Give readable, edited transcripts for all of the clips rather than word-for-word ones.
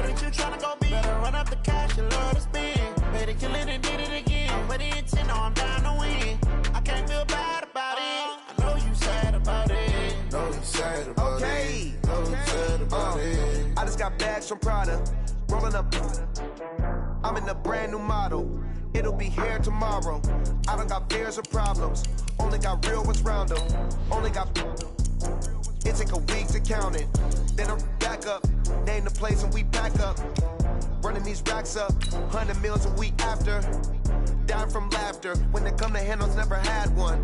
that you tryna go big. Better run up the cash, you love to spend. Better kill it and did it again. But the intent, no, I'm down to win. I can't feel bad about it. I know you sad about it. Know you sad about it. Know you sad about it. I just got bags from Prada. Rolling up. I'm in a brand new model. It'll be here tomorrow. I don't got fears or problems. Only got real ones round them. Only got. It take a week to count it. Then I'm back up. Name the place and we back up. Running these racks up. 100 meals a week after. Dying from laughter. When they come to handles, never had one.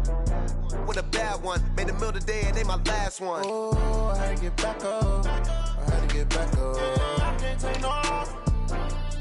With a bad one. Made a meal today and they my last one. Oh, I had to get back up. I had to get back up. I can't take no off.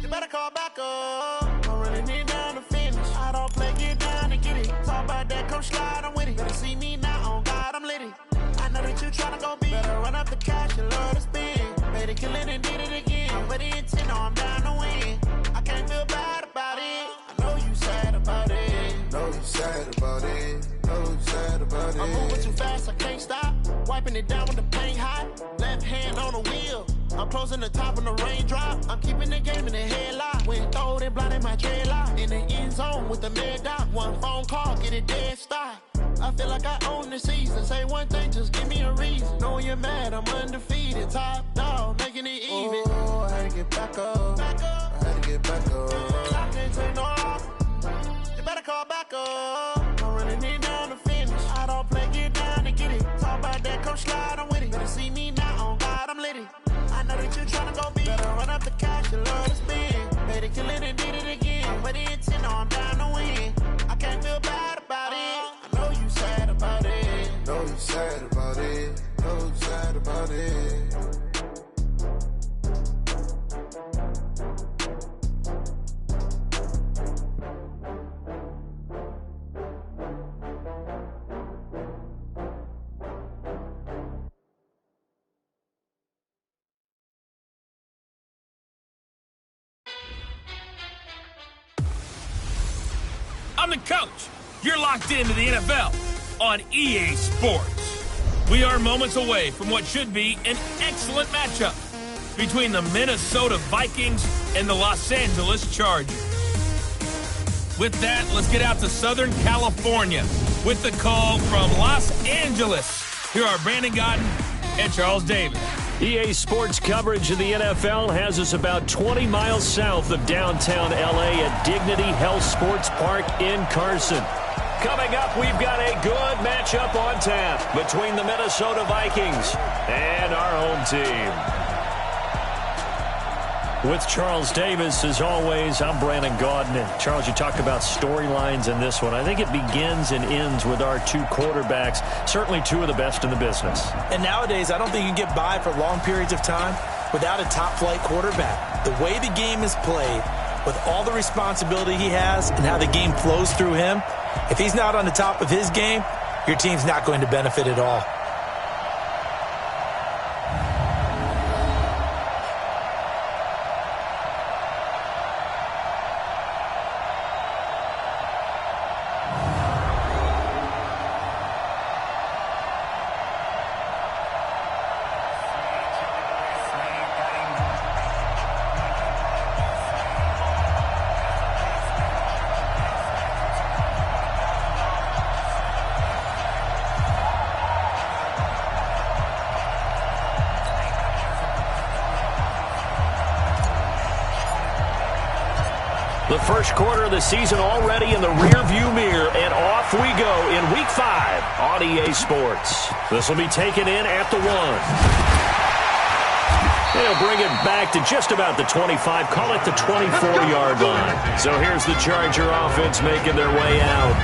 You better call back up. I'm running it down to finish. I don't play, get down to get it. Talk about that, come slide, I'm with it. Better see me now, on God, I'm litty. I know that you tryna go big. Better run up the cash, you love to spend. Better kill it and did it again. But the intent, no, I'm down to win. I can't feel bad about it. I know you sad about it. Know you sad about it. Know you sad about it. I'm moving too fast, I can't stop. Wiping it down with the paint hot. Left hand on the wheel. I'm closing the top on the raindrop. I'm keeping the game in the headlock. When throwed and blinded my dreadlock. In the end zone with the mad dot. One phone call, get it dead stop. I feel like I own the season. Say one thing, just give me a reason. Knowing you're mad, I'm undefeated. Top dog, making it even. Oh, I had to get back up. I had to get back up. I can't take no off. You better call back up. I'm running it down to finish. I don't play, get down to get it. Talk about that, come slide, I'm with it. Better see me now, on God, I'm litty. I know that you tryna go big. Better run up the cash, you love to spend. Better kill it and did it again. But the intent, no, I'm down to win. I can't feel bad about it. I know you sad about it. Know you sad about it. Know you sad about it. I'm the coach. You're locked into the NFL on EA Sports. We are moments away from what should be an excellent matchup between the Minnesota Vikings and the Los Angeles Chargers. With that, let's get out to Southern California with the call from Los Angeles. Here are Brandon Godden and Charles Davis. EA Sports coverage of the NFL has us about 20 miles south of downtown L.A. at Dignity Health Sports Park in Carson. Coming up, we've got a good matchup on tap between the Minnesota Vikings and our home team. With Charles Davis, as always, I'm Brandon Gaudin. And Charles, you talked about storylines in this one. I think it begins and ends with our two quarterbacks, certainly two of the best in the business. And nowadays, I don't think you can get by for long periods of time without a top-flight quarterback. The way the game is played, with all the responsibility he has and how the game flows through him, if he's not on the top of his game, your team's not going to benefit at all. The first quarter of the season already in the rearview mirror, and off we go in Week 5 on EA Sports. This will be taken in at the 1. They'll bring it back to just about the 25, call it the 24-yard line. So here's the Charger offense making their way out.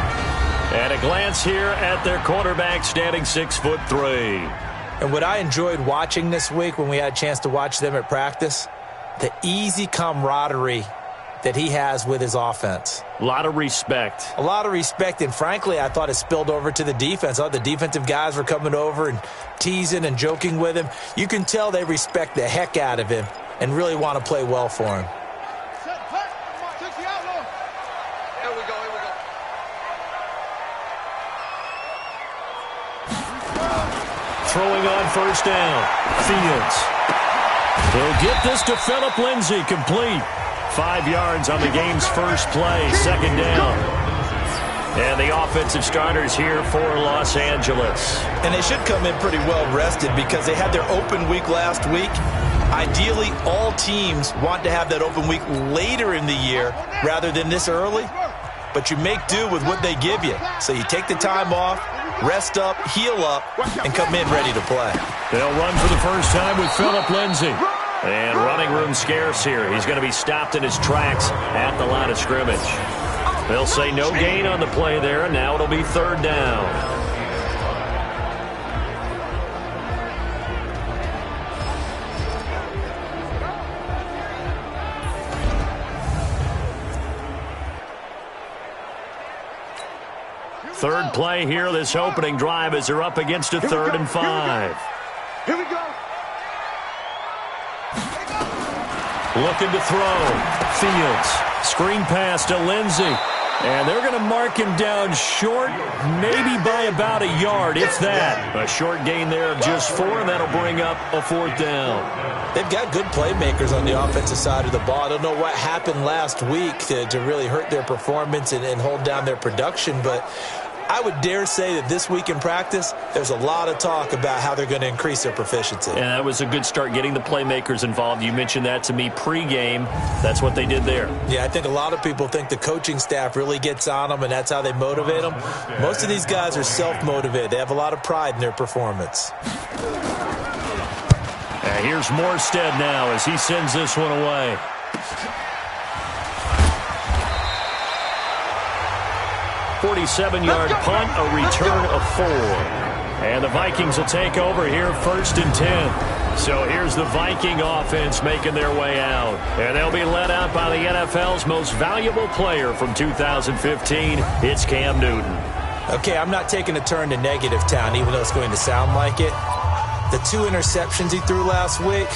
At a glance here at their quarterback, standing 6'3". And what I enjoyed watching this week when we had a chance to watch them at practice, the easy camaraderie that he has with his offense. A lot of respect. A lot of respect, and frankly, I thought it spilled over to the defense. The defensive guys were coming over and teasing and joking with him. You can tell they respect the heck out of him and really want to play well for him. Throwing on first down, Fields. He'll get this to Phillip Lindsay, complete. 5 yards on the game's first play, second down. And the offensive starters here for Los Angeles. And they should come in pretty well rested because they had their open week last week. Ideally, all teams want to have that open week later in the year rather than this early. But you make do with what they give you. So you take the time off, rest up, heal up, and come in ready to play. They'll run for the first time with Phillip Lindsay. And running room scarce here. He's going to be stopped in his tracks at the line of scrimmage. They'll say no gain on the play there, and now it'll be third down. Third play here, this opening drive, as they're up against a 3rd and 5. Here we go. Looking to throw. Fields. Screen pass to Lindsay. And they're going to mark him down short, maybe by about a yard, if that. A short gain there of just 4, and that'll bring up a 4th down. They've got good playmakers on the offensive side of the ball. I don't know what happened last week to really hurt their performance and hold down their production, but I would dare say that this week in practice, there's a lot of talk about how they're going to increase their proficiency. And that was a good start, getting the playmakers involved. You mentioned that to me pregame. That's what they did there. Yeah, I think a lot of people think the coaching staff really gets on them, and that's how they motivate them. Most of these guys are self-motivated. They have a lot of pride in their performance. Here's Morstead now as he sends this one away. $47-yard punt, a return of 4. And the Vikings will take over here, 1st and 10. So here's the Viking offense making their way out. And they'll be led out by the NFL's most valuable player from 2015. It's Cam Newton. Okay, I'm not taking a turn to negative town, even though it's going to sound like it. The 2 interceptions he threw last week,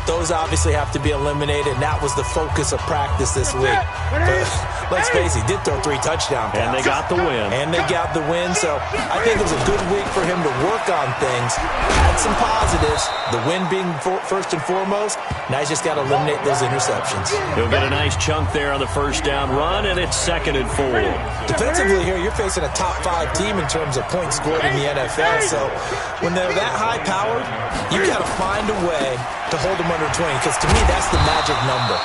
those obviously have to be eliminated, and that was the focus of practice this week. But let's face it, he did throw 3 touchdown passes. And they got the win. So I think it was a good week for him to work on things. Had some positives, the win being first and foremost. Now he's just got to eliminate those interceptions. He'll get a nice chunk there on the first down run, and it's 2nd and 4. Defensively here, you're facing a top 5 team in terms of points scored in the NFL. So when they're that high-powered, you got to find a way to hold them under 20, because to me, that's the magic number.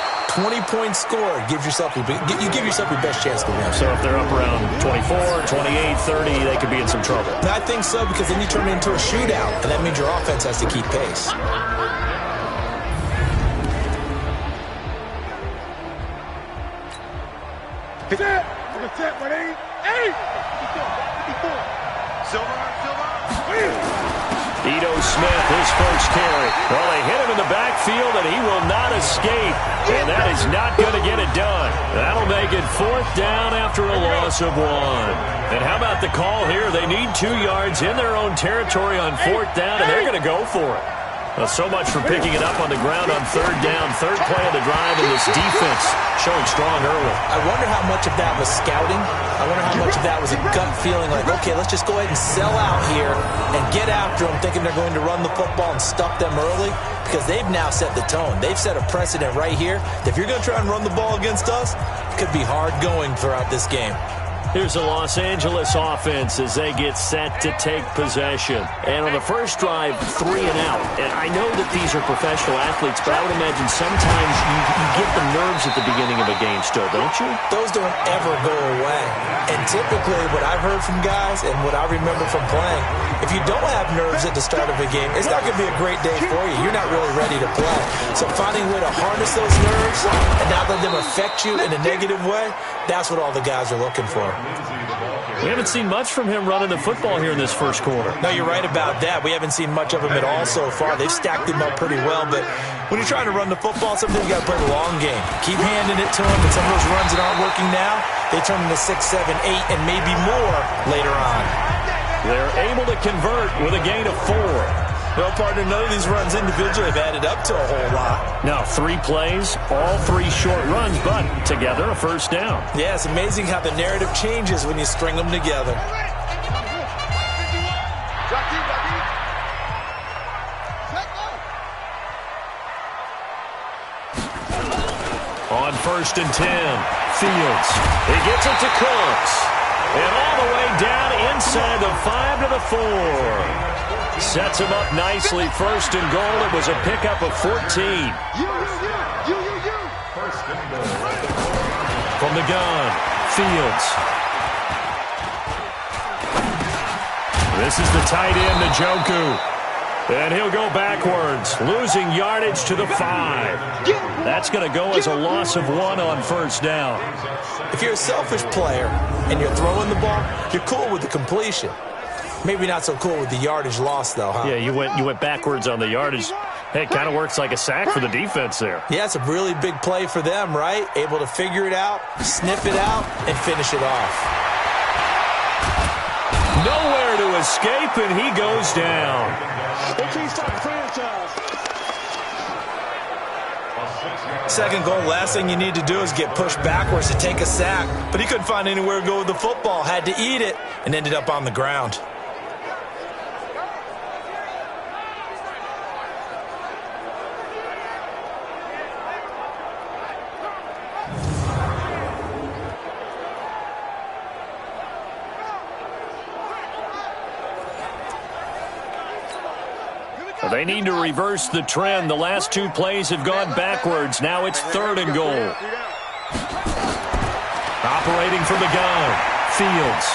20 points scored, you give yourself your best chance to win. So if they're up around 24, 28, 30, they could be in some trouble. I think so, because then you turn it into a shootout, and that means your offense has to keep pace. Ito Smith, his first carry. Well, they hit him in the backfield, and he will not escape. And that is not going to get it done. That'll make it 4th down after a loss of 1. And how about the call here? They need 2 yards in their own territory on 4th down, and they're going to go for it. Well, so much for picking it up on the ground on 3rd down. 3rd play of the drive, and this defense showing strong early. I wonder how much of that was scouting. I wonder how much of that was a gut feeling like, okay, let's just go ahead and sell out here and get after them, thinking they're going to run the football and stuff them early, because they've now set the tone. They've set a precedent right here. If you're going to try and run the ball against us, it could be hard going throughout this game. Here's the Los Angeles offense as they get set to take possession. And on the first drive, 3 and out. And I know that these are professional athletes, but I would imagine sometimes you get the nerves at the beginning of a game still, don't you? Those don't ever go away. And typically what I've heard from guys and what I remember from playing, if you don't have nerves at the start of a game, it's not going to be a great day for you. You're not really ready to play. So finding a way to harness those nerves and not let them affect you in a negative way, that's what all the guys are looking for. We haven't seen much from him running the football here in this first quarter. No, you're right about that. We haven't seen much of him at all so far. They've stacked him up pretty well, but when you're trying to run the football, sometimes you got to play the long game. Keep handing it to him, but some of those runs that aren't working now, they turn into 6, 7, 8, and maybe more later on. They're able to convert with a gain of 4. Well, partner, none of these runs individually have added up to a whole lot. Now, 3 plays, all 3 short runs, but together a first down. Yeah, it's amazing how the narrative changes when you string them together. On 1st and 10, Fields. He gets it to Cooks. And all the way down inside the 5 to the 4. Sets him up nicely. 1st and goal. It was a pickup of 14. From the gun, Fields. This is the tight end, Njoku. And he'll go backwards, losing yardage to the 5. That's going to go as a loss of 1 on 1st down. If you're a selfish player and you're throwing the ball, you're cool with the completion. Maybe not so cool with the yardage loss, though, huh? Yeah, you went backwards on the yardage. Hey, it kind of works like a sack for the defense there. Yeah, it's a really big play for them, right? Able to figure it out, sniff it out, and finish it off. Nowhere to escape, and he goes down. Second goal, last thing you need to do is get pushed backwards to take a sack. But he couldn't find anywhere to go with the football, had to eat it, and ended up on the ground. They need to reverse the trend. The last 2 plays have gone backwards. Now it's 3rd and goal. Operating from the gun, Fields.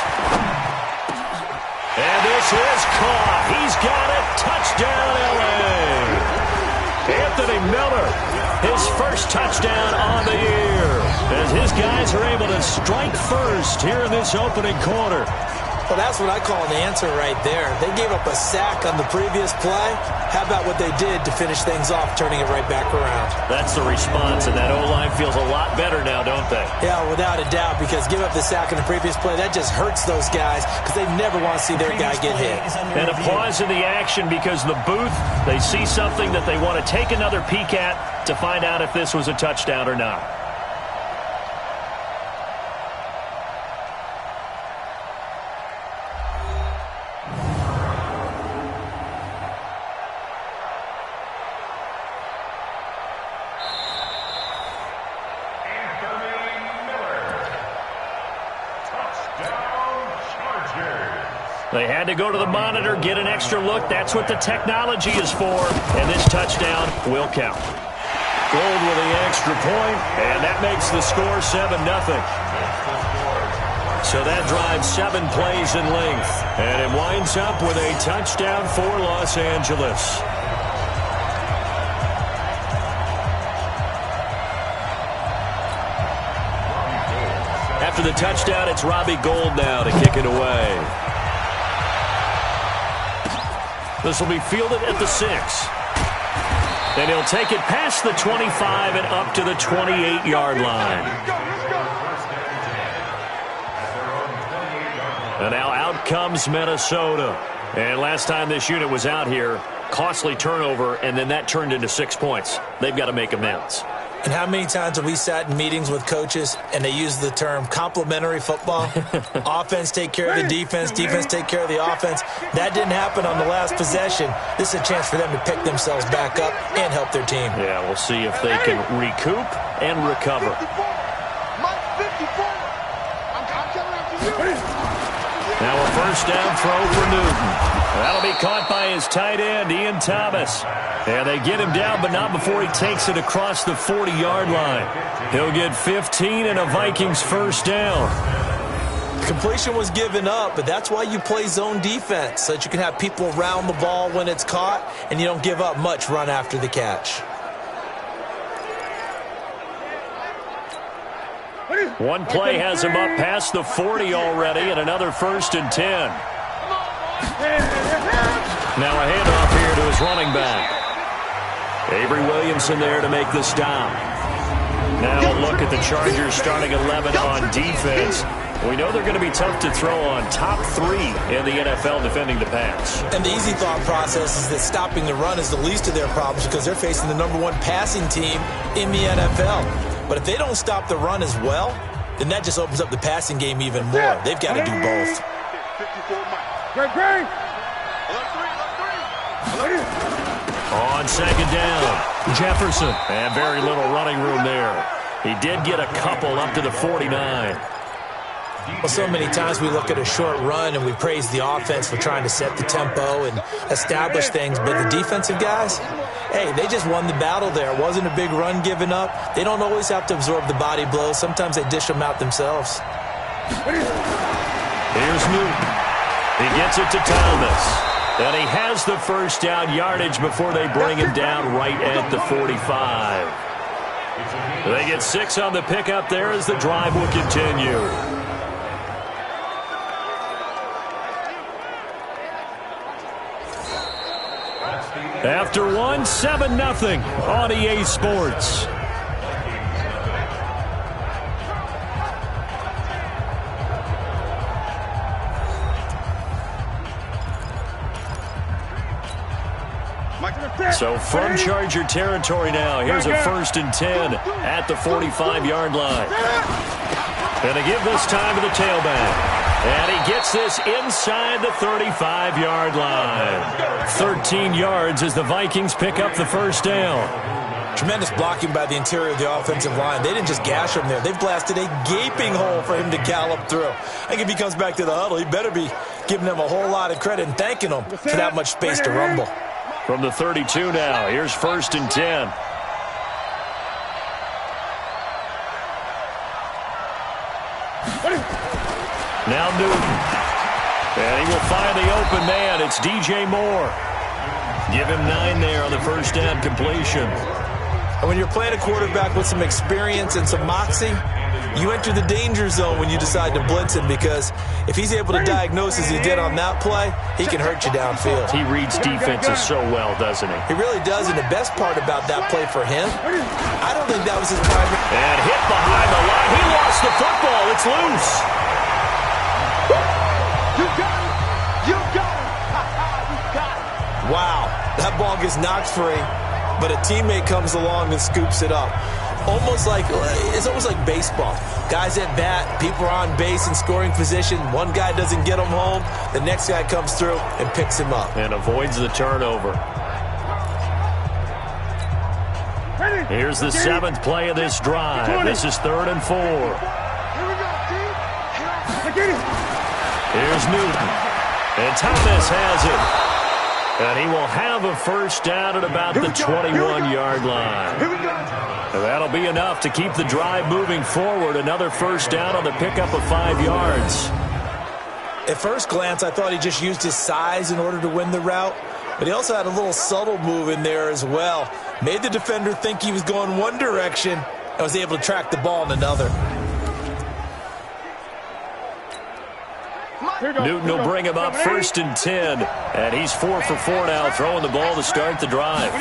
And this is caught. He's got it. Touchdown, L.A. Anthony Miller, his first touchdown on the year, as his guys are able to strike first here in this opening quarter. Well, that's what I call an answer right there. They gave up a sack on the previous play. How about what they did to finish things off, turning it right back around? That's the response, and that O-line feels a lot better now, don't they? Yeah, without a doubt, because give up the sack in the previous play, that just hurts those guys because they never want to see their guy get hit. And a pause in the action because the booth, they see something that they want to take another peek at to find out if this was a touchdown or not. They had to go to the monitor, get an extra look. That's what the technology is for. And this touchdown will count. Gold with the extra point, and that makes the score 7-0. So that drives 7 plays in length. And it winds up with a touchdown for Los Angeles. After the touchdown, it's Robbie Gould now to kick it away. This will be fielded at the 6. And he'll take it past the 25 and up to the 28-yard line. And now out comes Minnesota. And last time this unit was out here, costly turnover, and then that turned into 6 points. They've got to make amends. And how many times have we sat in meetings with coaches and they use the term complementary football? Offense take care of the defense, defense take care of the offense. That didn't happen on the last possession. This is a chance for them to pick themselves back up and help their team. Yeah, we'll see if they can recoup and recover. Now a first down throw for Newton. That'll be caught by his tight end, Ian Thomas. And they get him down, but not before he takes it across the 40-yard line. He'll get 15 and a Vikings first down. Completion was given up, but that's why you play zone defense, so that you can have people around the ball when it's caught, and you don't give up much run after the catch. One play has him up past the 40 already, and another 1st and 10. Now a handoff here to his running back. Avery Williamson there to make the stop. Now a look at the Chargers starting 11 on defense. We know they're going to be tough to throw on, top 3 in the NFL defending the pass. And the easy thought process is that stopping the run is the least of their problems because they're facing the #1 passing team in the NFL. But if they don't stop the run as well, then that just opens up the passing game even more. They've got to do both. On second down, Jefferson. And very little running room there. He did get a couple up to the 49. Well, so many times we look at a short run and we praise the offense for trying to set the tempo and establish things, but the defensive guys, hey, they just won the battle there. It wasn't a big run given up. They don't always have to absorb the body blows. Sometimes they dish them out themselves. Here's Newton. He gets it to Thomas. And he has the first down yardage before they bring him down right at the 45. They get 6 on the pickup there as the drive will continue. After 1, 7-0 on EA Sports. So from Charger territory now, here's a 1st and 10 at the 45-yard line. And to give this time to the tailback. And he gets this inside the 35-yard line. 13 yards as the Vikings pick up the first down. Tremendous blocking by the interior of the offensive line. They didn't just gash him there. They blasted a gaping hole for him to gallop through. I think if he comes back to the huddle, he better be giving them a whole lot of credit and thanking them for that much space to rumble. From the 32 now, here's 1st and 10. Now Newton. And he will find the open man. It's DJ Moore. Give him 9 there on the first down completion. And when you're playing a quarterback with some experience and some moxie, you enter the danger zone when you decide to blitz him, because if he's able to diagnose as he did on that play, he can hurt you downfield. He reads defenses so well, doesn't he? He really does, and the best part about that play for him, I don't think that was his primary. And hit behind the line. He lost the football. It's loose. You got it. You got it. You got it. Wow, that ball gets knocked free, but a teammate comes along and scoops it up. It's almost like baseball. Guys at bat, people are on base in scoring position. One guy doesn't get him home. The next guy comes through and picks him up. And avoids the turnover. Here's the 7th play of this drive. This is 3rd and 4. Here's Newton. And Thomas has it. And he will have a first down at about the 21-yard line. And that'll be enough to keep the drive moving forward. Another first down on the pickup of 5 yards. At first glance, I thought he just used his size in order to win the route. But he also had a little subtle move in there as well. Made the defender think he was going one direction and was able to track the ball in another. Newton will bring him up 1st and 10. And he's 4 for 4 now, throwing the ball to start the drive.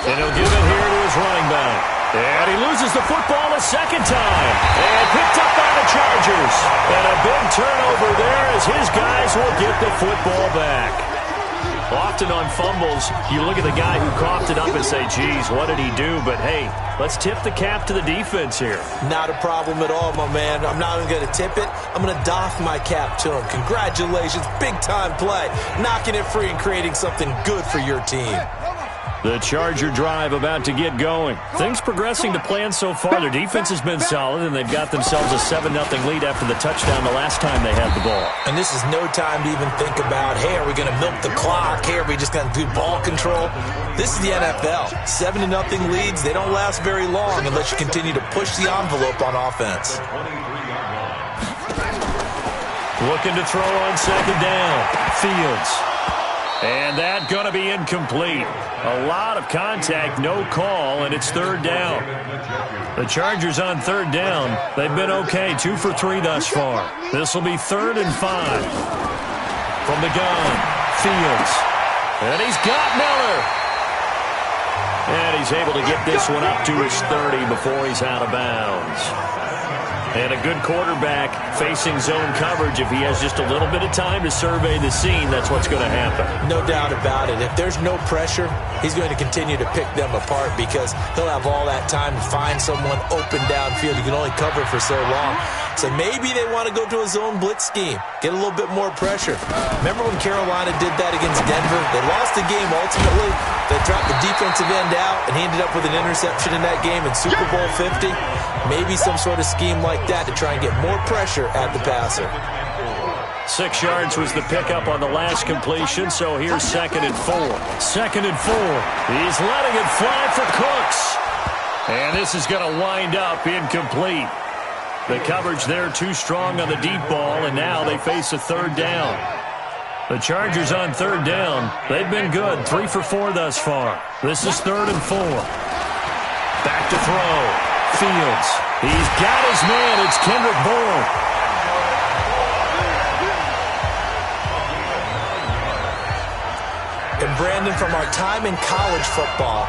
And he'll give it here to his running back. And he loses the football a second time. And picked up by the Chargers. And a big turnover there as his guys will get the football back. Often on fumbles, you look at the guy who coughed it up and say, geez, what did he do? But, hey, let's tip the cap to the defense here. Not a problem at all, my man. I'm not even going to tip it. I'm going to doff my cap to him. Congratulations. Big-time play. Knocking it free and creating something good for your team. The Charger drive about to get going. Things progressing to plan so far. Their defense has been solid, and they've got themselves a 7-0 lead after the touchdown the last time they had the ball. And this is no time to even think about, hey, are we going to milk the clock? Hey, are we just going to do ball control? This is the NFL. 7-0 leads, they don't last very long unless you continue to push the envelope on offense. Looking to throw on second down. Fields. And that going to be incomplete. A lot of contact, no call, and it's 3rd down. The Chargers on 3rd down. They've been okay, 2 for 3 thus far. This will be 3rd and 5. From the gun, Fields. And he's got Miller. And he's able to get this one up to his 30 before he's out of bounds. And a good quarterback facing zone coverage. If he has just a little bit of time to survey the scene, that's what's going to happen. No doubt about it. If there's no pressure, he's going to continue to pick them apart because he'll have all that time to find someone open downfield. You can only cover for so long. So maybe they want to go to a zone blitz scheme, get a little bit more pressure. Remember when Carolina did that against Denver? They lost the game ultimately, They dropped the defensive end out, and he ended up with an interception in that game in Super Bowl 50. Maybe some sort of scheme like that to try and get more pressure at the passer. 6 yards was the pickup on the last completion, so here's 2nd and 4. 2nd and 4. He's letting it fly for Cooks. And this is going to wind up incomplete. The coverage there too strong on the deep ball, and now they face a 3rd down. The Chargers on 3rd down. They've been good, 3 for 4 thus far. This is 3rd and 4. Back to throw. Fields. He's got his man. It's Kendrick Bourne. And Brandon, from our time in college football,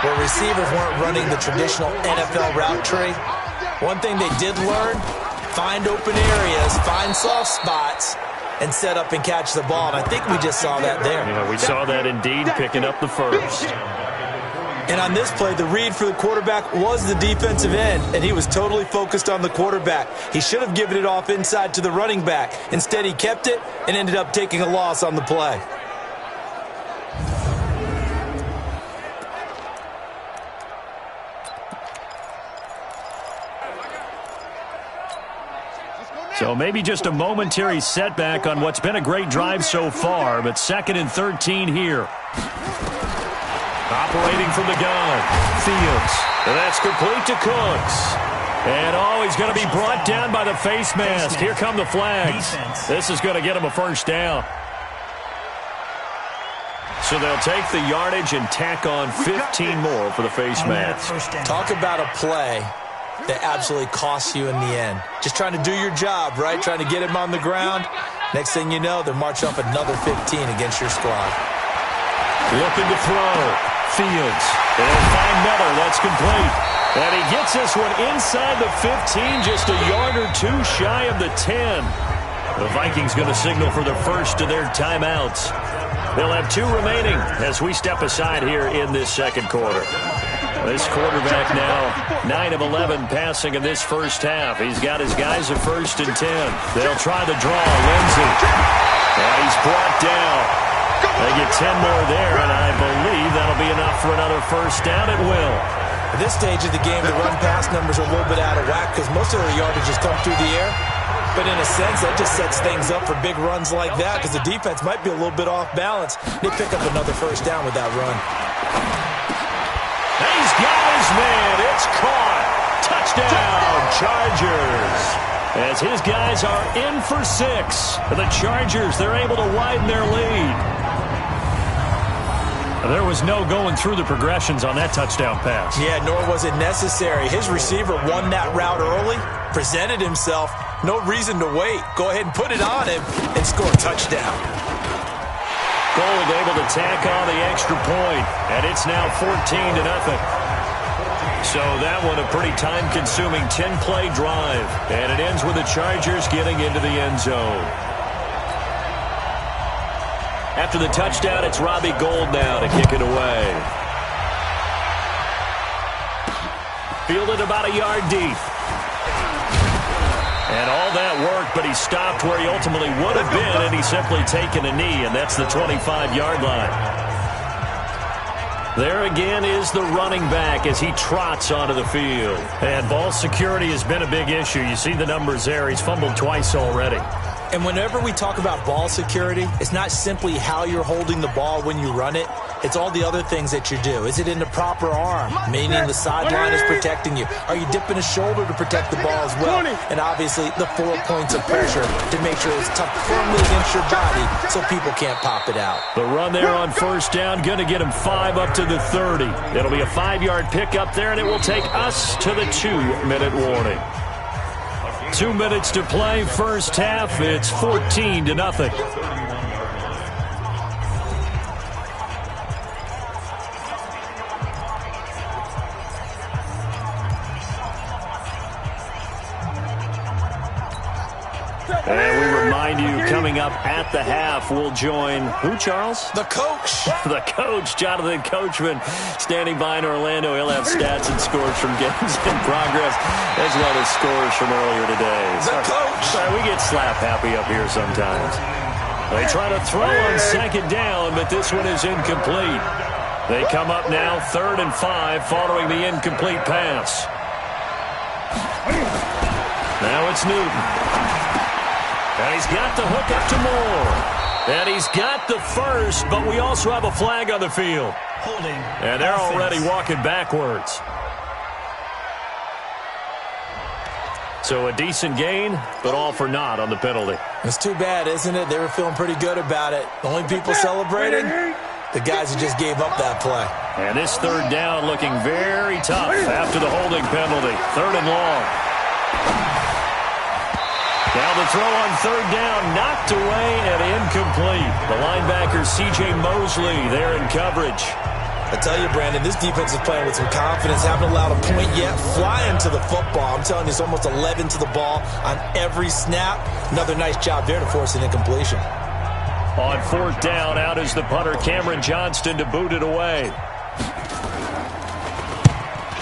where receivers weren't running the traditional NFL route tree, one thing they did learn, find open areas, find soft spots, and set up and catch the ball. And I think we just saw that there. Yeah, we saw that indeed, picking up the first. And on this play, the read for the quarterback was the defensive end, and he was totally focused on the quarterback. He should have given it off inside to the running back. Instead, he kept it and ended up taking a loss on the play. So maybe just a momentary setback on what's been a great drive so far, but 2nd and 13 here. Operating from the gun, Fields. And that's complete to Cooks. And he's going to be brought down by the face mask. Here come the flags. This is going to get him a 1st down. So they'll take the yardage and tack on 15 more for the face mask. Talk about a play that absolutely costs you in the end. Just trying to do your job, right? Trying to get him on the ground. Next thing you know, they're marching up another 15 against your squad. Looking to throw. Fields. They'll find Miller. That's complete. And he gets this one inside the 15, just a yard or 2 shy of the 10. The Vikings going to signal for the first of their timeouts. They'll have 2 remaining as we step aside here in this 2nd quarter. This quarterback now 9 of 11 passing in this first half. He's got his guys at 1st and 10. They'll try the draw. Lindsey. And he's brought down. They get 10 more there, and I believe that'll be enough for another 1st down. It will. At this stage of the game, the run-pass numbers are a little bit out of whack because most of their yardage has come through the air. But in a sense, that just sets things up for big runs like that because the defense might be a little bit off balance. They pick up another 1st down with that run. He's got his man. It's caught. Touchdown, Chargers. As his guys are in for 6. The Chargers, they're able to widen their lead. There was no going through the progressions on that touchdown pass. Yeah, nor was it necessary. His receiver won that route early, presented himself. No reason to wait. Go ahead and put it on him and score a touchdown. Gold able to tack on the extra point, and it's now 14-0. So that one a pretty time-consuming 10-play drive, and it ends with the Chargers getting into the end zone. After the touchdown, it's Robbie Gould now to kick it away. Fielded about a yard deep. And all that work, but he stopped where he ultimately would have been, and he's simply taken a knee, and that's the 25-yard line. There again is the running back as he trots onto the field. And ball security has been a big issue. You see the numbers there. He's fumbled twice already. And whenever we talk about ball security, it's not simply how you're holding the ball when you run it. It's all the other things that you do. Is it in the proper arm, meaning the sideline is protecting you? Are you dipping a shoulder to protect the ball as well? And obviously the 4 points of pressure to make sure it's tucked firmly against your body so people can't pop it out. The run there on 1st down, going to get him 5 up to the 30. It'll be a 5-yard pickup there, and it will take us to the 2-minute warning. 2 minutes to play, 1st half. It's 14-0. And we remind you, coming up at the half, we'll join who, Charles? The coach. The coach, Jonathan Coachman, standing by in Orlando. He'll have stats and scores from games in progress, as well as scores from earlier today. The coach. Sorry, we get slap happy up here sometimes. They try to throw on 2nd down, but this one is incomplete. They come up now 3rd and 5 following the incomplete pass. Now it's Newton. And he's got the hook up to Moore. And he's got the first, but we also have a flag on the field. Holding. And they're already walking backwards. So a decent gain, but all for naught on the penalty. It's too bad, isn't it? They were feeling pretty good about it. The only people celebrating, the guys who just gave up that play. And this 3rd down looking very tough after the holding penalty. 3rd and long. Now the throw on 3rd down, knocked away and incomplete. The linebacker C.J. Mosley there in coverage. I tell you, Brandon, this defense is playing with some confidence. Haven't allowed a point yet. Flying to the football. I'm telling you, it's almost 11 to the ball on every snap. Another nice job there to force an incompletion. On 4th down, out is the punter, Cameron Johnston, to boot it away.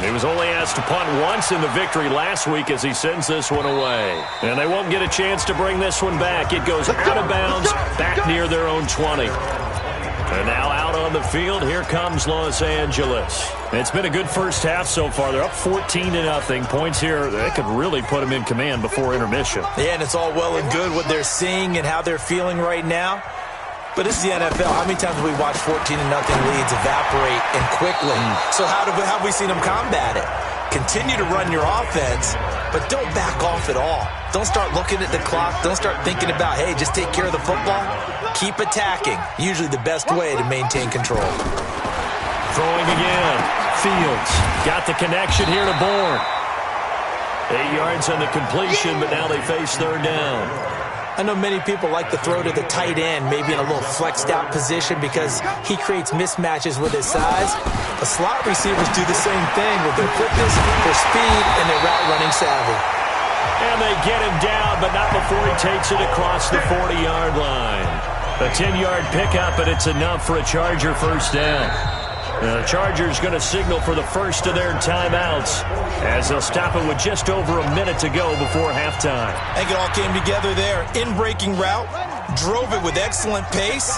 He was only asked to punt once in the victory last week as he sends this one away. And they won't get a chance to bring this one back. It goes out of bounds, back near their own 20. And now out on the field, here comes Los Angeles. It's been a good first half so far. They're up 14-0. Points here, that could really put them in command before intermission. Yeah, and it's all well and good what they're seeing and how they're feeling right now. But it's the NFL. How many times have we watched 14-0 leads evaporate and quickly? So how have we seen them combat it? Continue to run your offense, but don't back off at all. Don't start looking at the clock. Don't start thinking about, hey, just take care of the football. Keep attacking. Usually the best way to maintain control. Throwing again. Fields got the connection here to Bourne. 8 yards on the completion, but now they face 3rd down. I know many people like to throw to the tight end, maybe in a little flexed out position because he creates mismatches with his size. The slot receivers do the same thing with their quickness, their speed, and their route running savvy. And they get him down, but not before he takes it across the 40-yard line. A 10-yard pickup, and it's enough for a Charger first down. The Chargers going to signal for the first of their timeouts as they'll stop it with just over a minute to go before halftime. I think it all came together there. In-breaking route, drove it with excellent pace.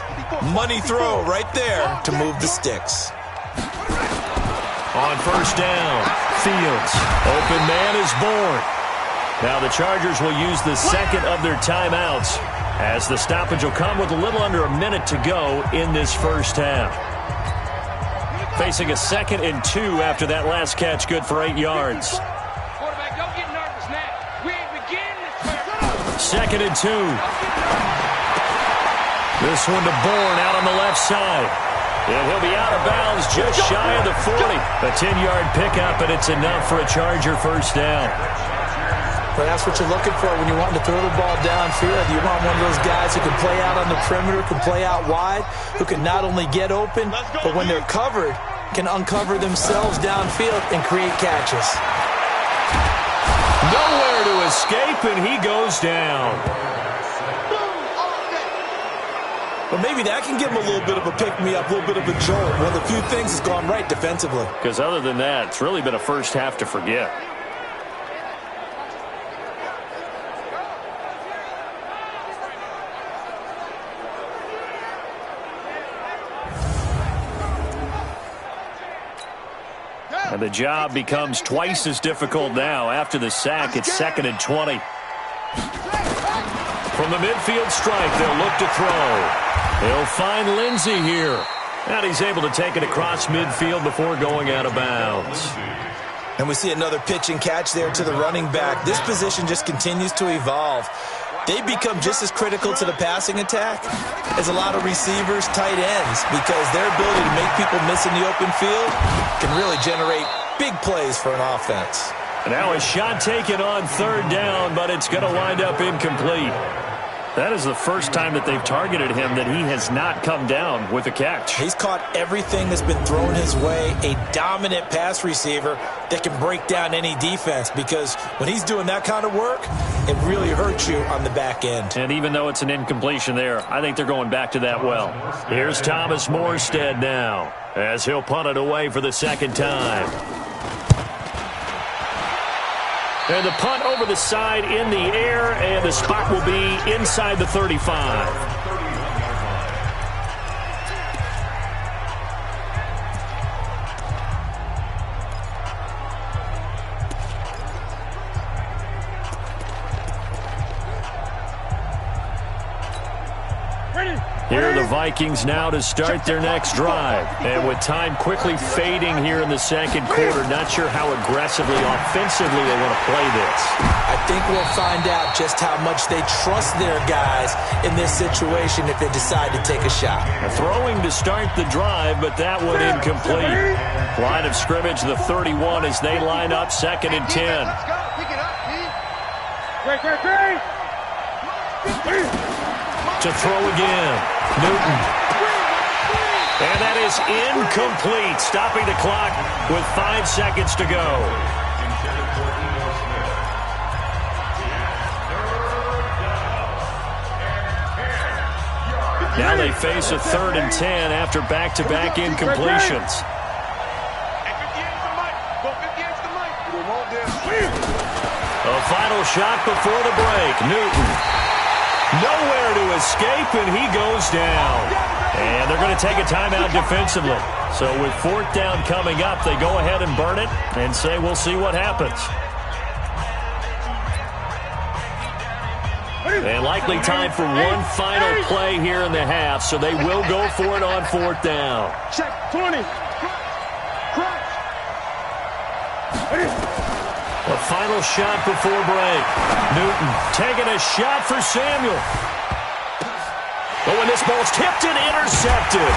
Money throw right there to move the sticks. On first down, Fields. Open man is Bourne. Now the Chargers will use the second of their timeouts as the stoppage will come with a little under a minute to go in this first half. Facing a 2nd and 2 after that last catch, good for 8 yards. Quarterback, don't get nervous now. We ain't beginning this. 2nd and 2. This one to Bourne out on the left side. And he'll be out of bounds just shy of the 40. A 10-yard pickup, and it's enough for a Charger first down. But that's what you're looking for when you're wanting to throw the ball downfield. You want one of those guys who can play out on the perimeter, can play out wide, who can not only get open, but when they're covered, can uncover themselves downfield and create catches. Nowhere to escape, and he goes down. But maybe that can give him a little bit of a pick-me-up, a little bit of a jolt. One of the few things has gone right defensively. Because other than that, it's really been a first half to forget. And the job becomes twice as difficult now. After the sack, it's 2nd and 20. From the midfield strike, they'll look to throw. They'll find Lindsey here. And he's able to take it across midfield before going out of bounds. And we see another pitch and catch there to the running back. This position just continues to evolve. They become just as critical to the passing attack as a lot of receivers, tight ends, because their ability to make people miss in the open field can really generate big plays for an offense. And now a shot taken on 3rd down, but it's going to wind up incomplete. That is the first time that they've targeted him that he has not come down with a catch. He's caught everything that's been thrown his way, a dominant pass receiver that can break down any defense, because when he's doing that kind of work, it really hurts you on the back end. And even though it's an incompletion there, I think they're going back to that well. Here's Thomas Morstead now as he'll punt it away for the 2nd time. And the punt over the side in the air, and the spot will be inside the 35. Vikings now to start their next drive. And with time quickly fading here in the second quarter, not sure how aggressively, offensively they want to play this. I think we'll find out just how much they trust their guys in this situation if they decide to take a shot. Throwing to start the drive, but that one incomplete. Line of scrimmage, the 31 as they line up, 2nd and 10. Let's go. Pick it up, Pete. To throw again. Newton. And that is incomplete, stopping the clock with 5 seconds to go. Now they face a 3rd and 10 after back-to-back incompletions. A final shot before the break. Newton. Nowhere to escape, and he goes down. And they're going to take a timeout defensively. So with 4th down coming up, they go ahead and burn it and say we'll see what happens. And likely time for one final play here in the half, so they will go for it on 4th down. Check 20. A final shot before break. Newton taking a shot for Samuel. Oh, and this ball's tipped and intercepted.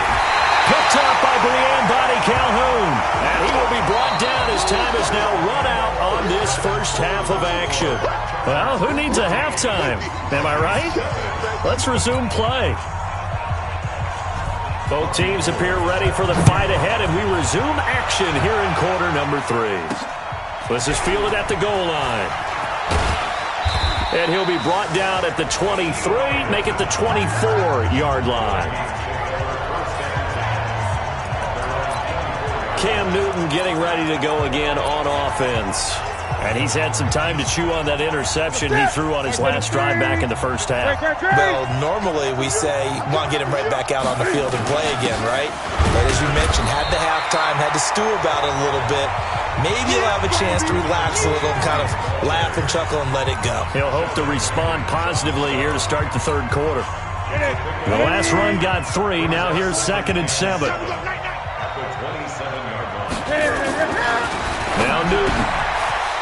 Picked up by Brian Body Calhoun. And he will be brought down as time is now run out on this first half of action. Well, who needs a halftime? Am I right? Let's resume play. Both teams appear ready for the fight ahead, and we resume action here in quarter number 3. This is fielded at the goal line. And he'll be brought down at the 23, make it the 24-yard line. Cam Newton getting ready to go again on offense. And he's had some time to chew on that interception he threw on his last drive back in the first half. Well, normally we say you want to get him right back out on the field and play again, right? But as you mentioned, had the halftime, had to stew about it a little bit. Maybe he'll have a chance to relax a little and kind of laugh and chuckle and let it go. He'll hope to respond positively here to start the 3rd quarter. The last run got 3. Now here's 2nd and 7. Now Newton.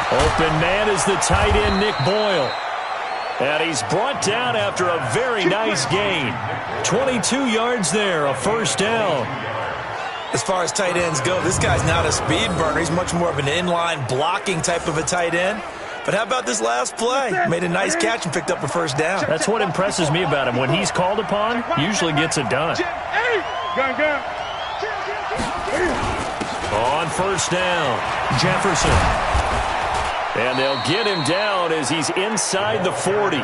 Open man is the tight end, Nick Boyle. And he's brought down after a very nice gain. 22 yards there, a 1st down. As far as tight ends go, this guy's not a speed burner. He's much more of an inline blocking type of a tight end. But how about this last play? Made a nice catch and picked up a 1st down. That's what impresses me about him. When he's called upon, usually gets it done. On 1st down, Jefferson. And they'll get him down as he's inside the 40.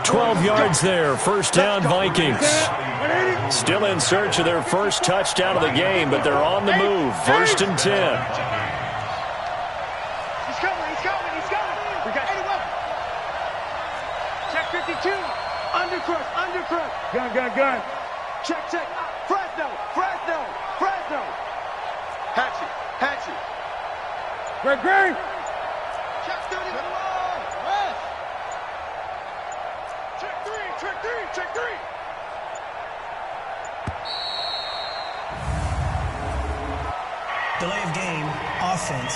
12 yards there, 1st down Vikings. Still in search of their first touchdown of the game, but they're on the move. 1st and 10. He's coming. We got 81. Check 52. Undercrush. Gun. Check. Fresno. Hatchet. Greg. Check 30. West. Check 3. Delay of game, offense.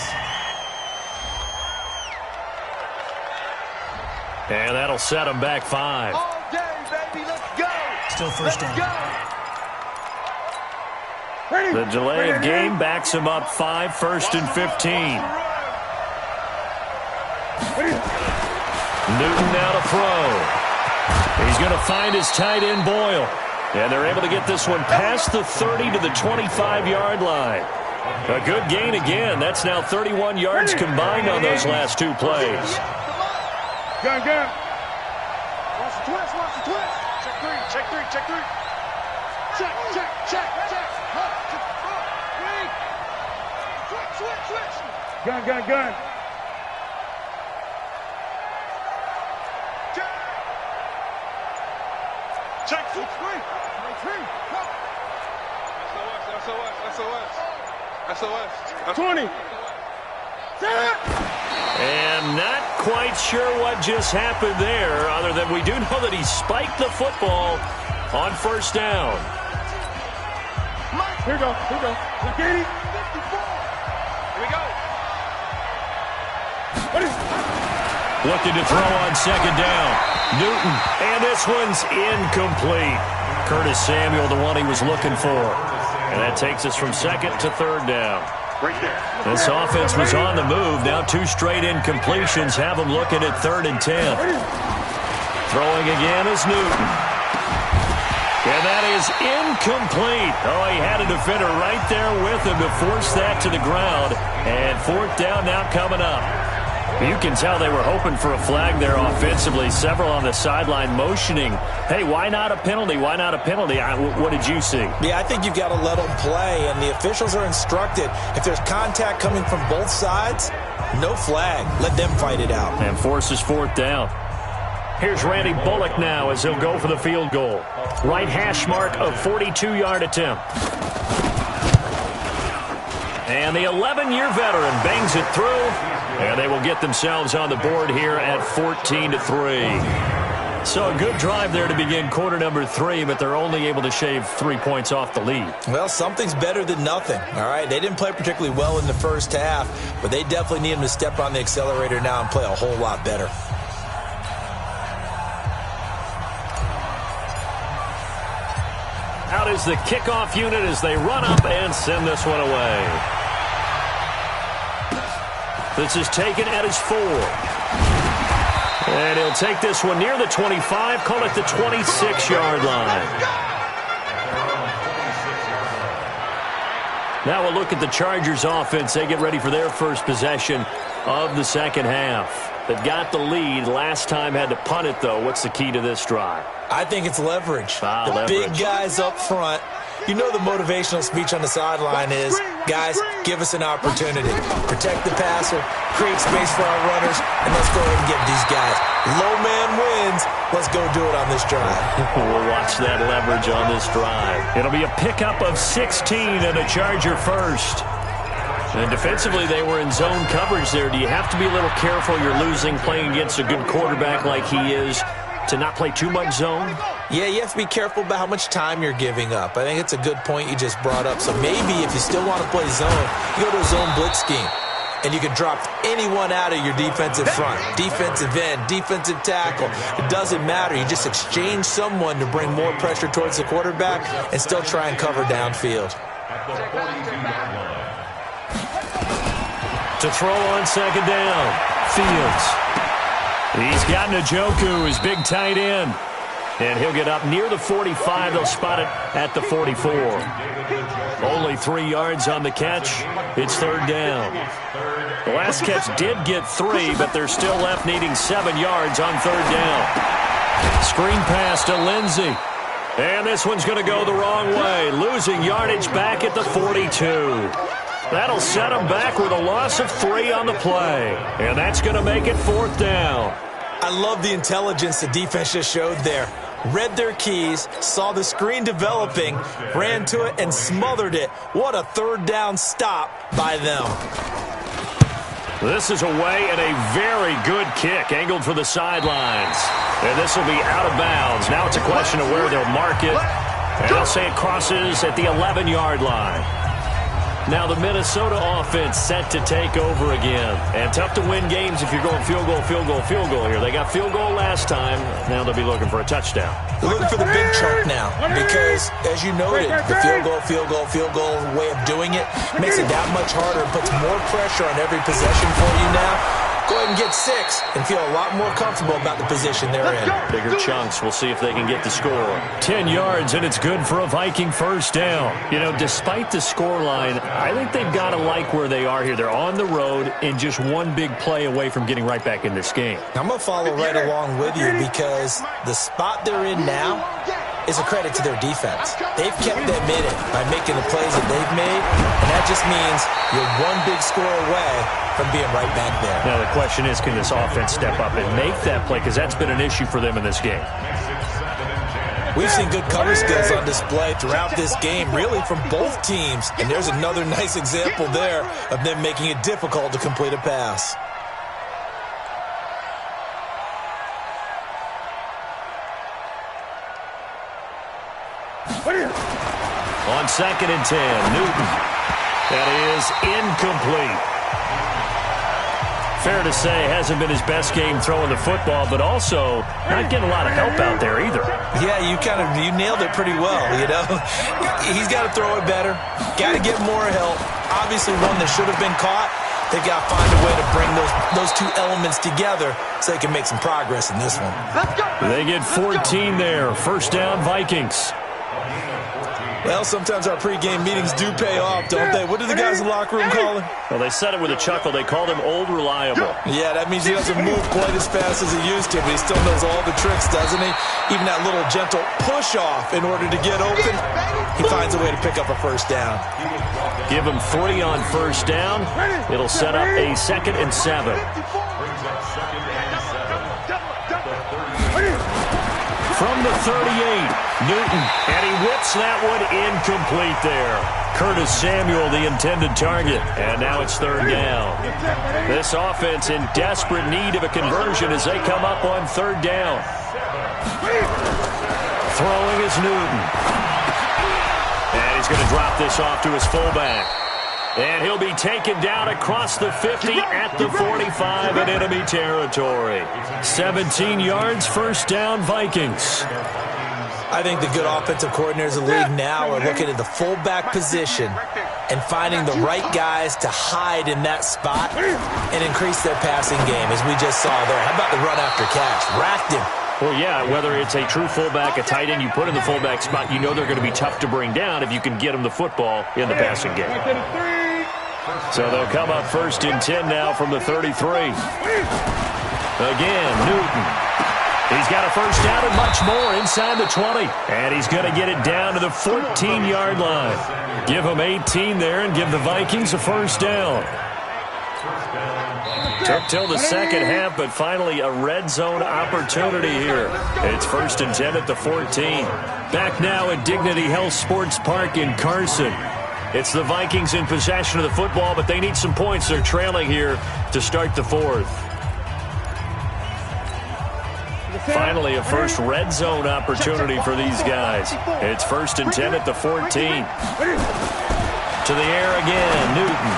And that'll set them back 5. All day, baby. Let's go. Still 1st down. The delay of game backs him up 5, 1st and 15. Newton now to throw. He's going to find his tight end, Boyle. And they're able to get this one past the 30 to the 25-yard line. A good gain again. That's now 31 yards combined on those last 2 plays. Gun. Watch the twist. Check 3. Check. Switch. Gun. Check 3. SOS. 20. And not quite sure what just happened there, other than we do know that he spiked the football on 1st down. Here we go. Here we go. Looking to throw on second down. Newton, and this one's incomplete. Curtis Samuel, the one he was looking for. And that takes us from second to third down. This offense was on the move. Now 2 straight incompletions have them looking at 3rd and 10. Throwing again is Newton. And that is incomplete. Oh, he had a defender right there with him to force that to the ground. And 4th down now coming up. You can tell they were hoping for a flag there offensively. Several on the sideline motioning, hey, why not a penalty? Why not a penalty? What did you see? Yeah, I think you've got to let them play, and the officials are instructed. If there's contact coming from both sides, no flag. Let them fight it out. And forces 4th down. Here's Randy Bullock now as he'll go for the field goal. Right hash mark of 42-yard attempt. And the 11-year veteran bangs it through. And they will get themselves on the board here at 14-3. So a good drive there to begin quarter number 3, but they're only able to shave 3 points off the lead. Well, something's better than nothing, all right? They didn't play particularly well in the first half, but they definitely need them to step on the accelerator now and play a whole lot better. Out is the kickoff unit as they run up and send this one away. This is taken at his 4. And he'll take this one near the 25, call it the 26-yard line. Now we'll look at the Chargers offense. They get ready for their first possession of the second half. They've got the lead. Last time had to punt it, though. What's the key to this drive? I think it's leverage. Leverage. Big guys up front. You know the motivational speech on the sideline is, guys, give us an opportunity. Protect the passer, create space for our runners, and let's go ahead and get these guys. Low man wins. Let's go do it on this drive. We'll watch that leverage on this drive. It'll be a pickup of 16 and a Charger first. And defensively, they were in zone coverage there. Do you have to be a little careful? You're losing playing against a good quarterback like he is to not play too much zone? Yeah, you have to be careful about how much time you're giving up. I think it's a good point you just brought up. So maybe if you still want to play zone, you go to a zone blitz scheme. And you can drop anyone out of your defensive front. Defensive end, defensive tackle. It doesn't matter. You just exchange someone to bring more pressure towards the quarterback and still try and cover downfield. To throw on second down, Fields. He's got Njoku, his big tight end. And he'll get up near the 45. They'll spot it at the 44. Only 3 yards on the catch. It's third down. The last catch did get 3, but they're still left needing 7 yards on third down. Screen pass to Lindsey. And this one's going to go the wrong way. Losing yardage back at the 42. That'll set them back with a loss of 3 on the play. And that's going to make it fourth down. I love the intelligence the defense just showed there. Read their keys, saw the screen developing, ran to it, and smothered it. What a third down stop by them. This is away and a very good kick, angled for the sidelines. And this will be out of bounds. Now it's a question of where they'll mark it. And they'll say it crosses at the 11-yard line. Now the Minnesota offense set to take over again. And tough to win games if you're going field goal, field goal, field goal here. They got field goal last time. Now they'll be looking for a touchdown. They're looking for the big chunk now because, as you noted, the field goal way of doing it makes it that much harder. It puts more pressure on every possession for you now. Go ahead and get 6 and feel a lot more comfortable about the position they're in. Bigger chunks. We'll see if they can get the score. 10 yards, and it's good for a Viking first down. You know, despite the scoreline, I think they've got to like where they are here. They're on the road and just one big play away from getting right back in this game. I'm going to follow right along with you because the spot they're in now is a credit to their defense. They've kept them in it by making the plays that they've made, and that just means you're one big score away from being right back there. Now the question is, can this offense step up and make that play? Because that's been an issue for them in this game. We've seen good cover skills on display throughout this game, really from both teams. And there's another nice example there of them making it difficult to complete a pass. On on 2nd and 10. Newton. That is incomplete. Fair to say, hasn't been his best game throwing the football, but also not getting a lot of help out there either. Yeah, you nailed it pretty well, you know. He's got to throw it better. Got to get more help. Obviously one that should have been caught. They've got to find a way to bring those two elements together so they can make some progress in this one. They get 14 there. First down, Vikings. Well, sometimes our pregame meetings do pay off, don't they? What do the guys in the locker room call him? Well, they said it with a chuckle. They called him Old Reliable. Yeah, that means he doesn't move quite as fast as he used to, but he still knows all the tricks, doesn't he? Even that little gentle push-off in order to get open, he finds a way to pick up a first down. Give him 3 on first down. It'll set up a 2nd and 7. From the 38, Newton, and he whips that one incomplete there. Curtis Samuel, the intended target, and now it's 3rd down. This offense in desperate need of a conversion as they come up on 3rd down. Throwing is Newton. And he's going to drop this off to his fullback. And he'll be taken down across the 50 at the 45 in enemy territory. 17 yards, first down, Vikings. I think the good offensive coordinators of the league now are looking at the fullback position and finding the right guys to hide in that spot and increase their passing game, as we just saw there. How about the run after catch? Racked him. Well, yeah, whether it's a true fullback, a tight end you put in the fullback spot, you know they're going to be tough to bring down if you can get them the football in the passing game. So they'll come up 1st and 10 now from the 33. Again, Newton. He's got a first down and much more inside the 20. And he's going to get it down to the 14-yard line. Give him 18 there and give the Vikings a first down. Took till the second half, but finally a red zone opportunity here. It's 1st and 10 at the 14. Back now at Dignity Health Sports Park in Carson. It's the Vikings in possession of the football, but they need some points. They're trailing here to start the 4th. Finally, a first red zone opportunity for these guys. It's 1st and 10 at the 14. To the air again, Newton.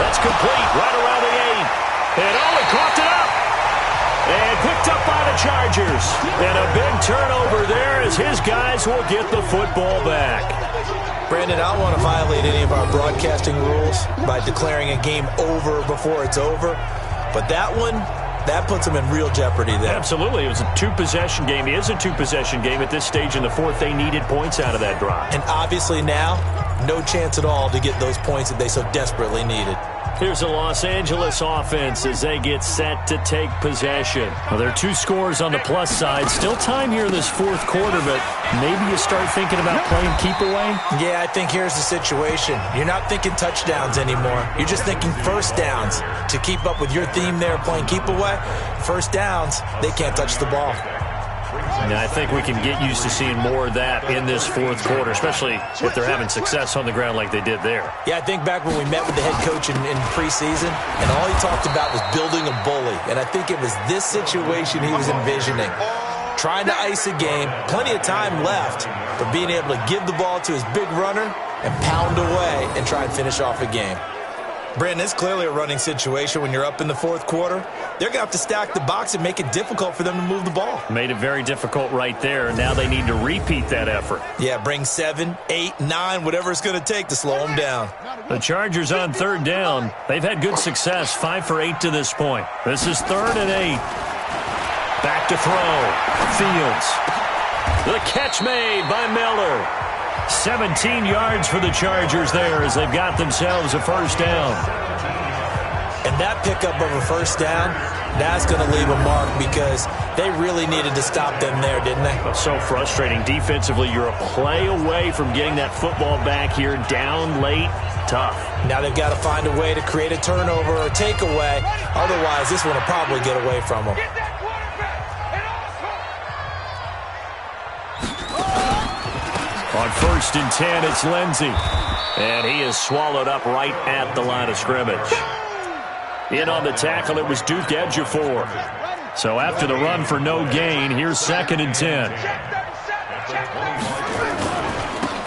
That's complete, right around the 8. And he coughed it up. And picked up by the Chargers. And a big turnover there as his guys will get the football back. Brandon, I don't want to violate any of our broadcasting rules by declaring a game over before it's over. But that one, that puts them in real jeopardy there. Absolutely. It was a 2-possession game. It is a 2-possession game. At this stage in the 4th, they needed points out of that drive. And obviously now, no chance at all to get those points that they so desperately needed. Here's the Los Angeles offense as they get set to take possession. Well, there are 2 scores on the plus side. Still time here in this 4th quarter, but maybe you start thinking about playing keep away? Yeah, I think here's the situation. You're not thinking touchdowns anymore. You're just thinking first downs. To keep up with your theme there, playing keep away, first downs, they can't touch the ball. Now, I think we can get used to seeing more of that in this 4th quarter, especially if they're having success on the ground like they did there. Yeah, I think back when we met with the head coach in preseason, and all he talked about was building a bully. And I think it was this situation he was envisioning. Trying to ice a game, plenty of time left, but being able to give the ball to his big runner and pound away and try and finish off a game. Brandon, it's clearly a running situation when you're up in the 4th quarter. They're going to have to stack the box and make it difficult for them to move the ball. Made it very difficult right there. Now they need to repeat that effort. Yeah, bring 7, 8, 9, whatever it's going to take to slow them down. The Chargers on 3rd down. They've had good success, 5 for 8 to this point. This is 3rd and 8. Back to throw. Fields. The catch made by Miller. 17 yards for the Chargers there as they've got themselves a first down. And that pickup of a first down, that's going to leave a mark because they really needed to stop them there, didn't they? That's so frustrating. Defensively, you're a play away from getting that football back here down late. Tough. Now they've got to find a way to create a turnover or takeaway. Otherwise, this one will probably get away from them. On 1st and 10, it's Lindsey. And he is swallowed up right at the line of scrimmage. In on the tackle, it was Duke Ejiofor. So after the run for no gain, here's 2nd and 10.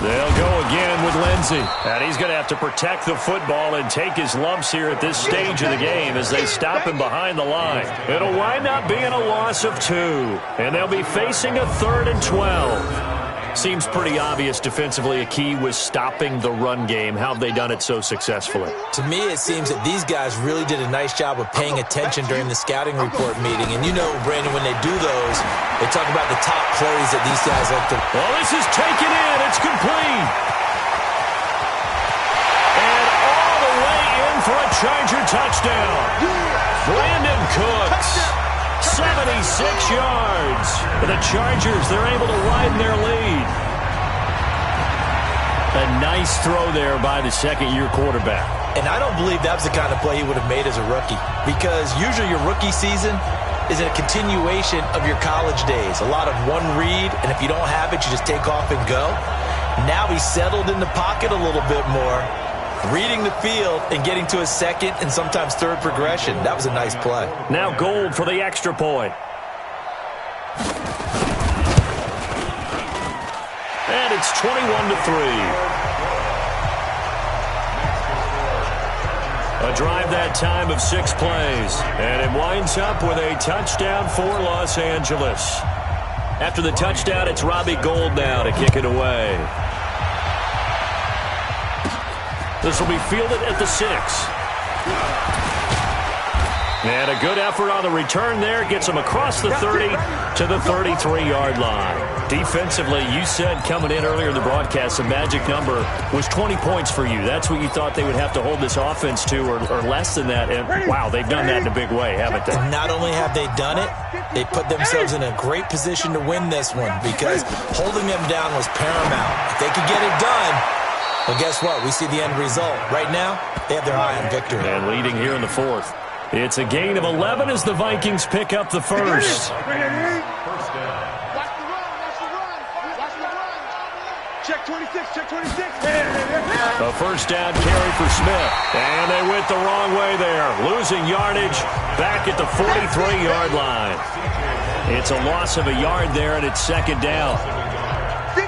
They'll go again with Lindsey. And he's going to have to protect the football and take his lumps here at this stage of the game as they stop him behind the line. It'll wind up being a loss of 2. And they'll be facing a 3rd and 12. Seems pretty obvious defensively a key was stopping the run game. How have they done it so successfully? To me, it seems that these guys really did a nice job of paying attention during the scouting report meeting. And you know, Brandon, when they do those, they talk about the top plays that these guys like to... Well, this is taken in. It's complete. And all the way in for a Charger touchdown. Brandon Cooks. 76 yards. For the Chargers, they're able to widen their lead. A nice throw there by the second-year quarterback. And I don't believe that was the kind of play he would have made as a rookie, because usually your rookie season is a continuation of your college days. A lot of one read, and if you don't have it, you just take off and go. Now he's settled in the pocket a little bit more, reading the field and getting to a second and sometimes third progression. That was a nice play. Now Gold for the extra point. And it's 21-3. A drive that time of 6 plays. And it winds up with a touchdown for Los Angeles. After the touchdown, it's Robbie Gould now to kick it away. This will be fielded at the 6. And a good effort on the return there. Gets him across the 30 to the 33-yard line. Defensively, you said coming in earlier in the broadcast, the magic number was 20 points for you. That's what you thought they would have to hold this offense to, or less than that. And, wow, they've done that in a big way, haven't they? And not only have they done it, they put themselves in a great position to win this one, because holding them down was paramount. If they could get it done, well, guess what? We see the end result. Right now, they have their eye on victory. And leading here in the 4th. It's a gain of 11 as the Vikings pick up the first. Check 26, check 26. A first down carry for Smith. And they went the wrong way there. Losing yardage back at the 43-yard line. It's a loss of a yard there, and it's second down.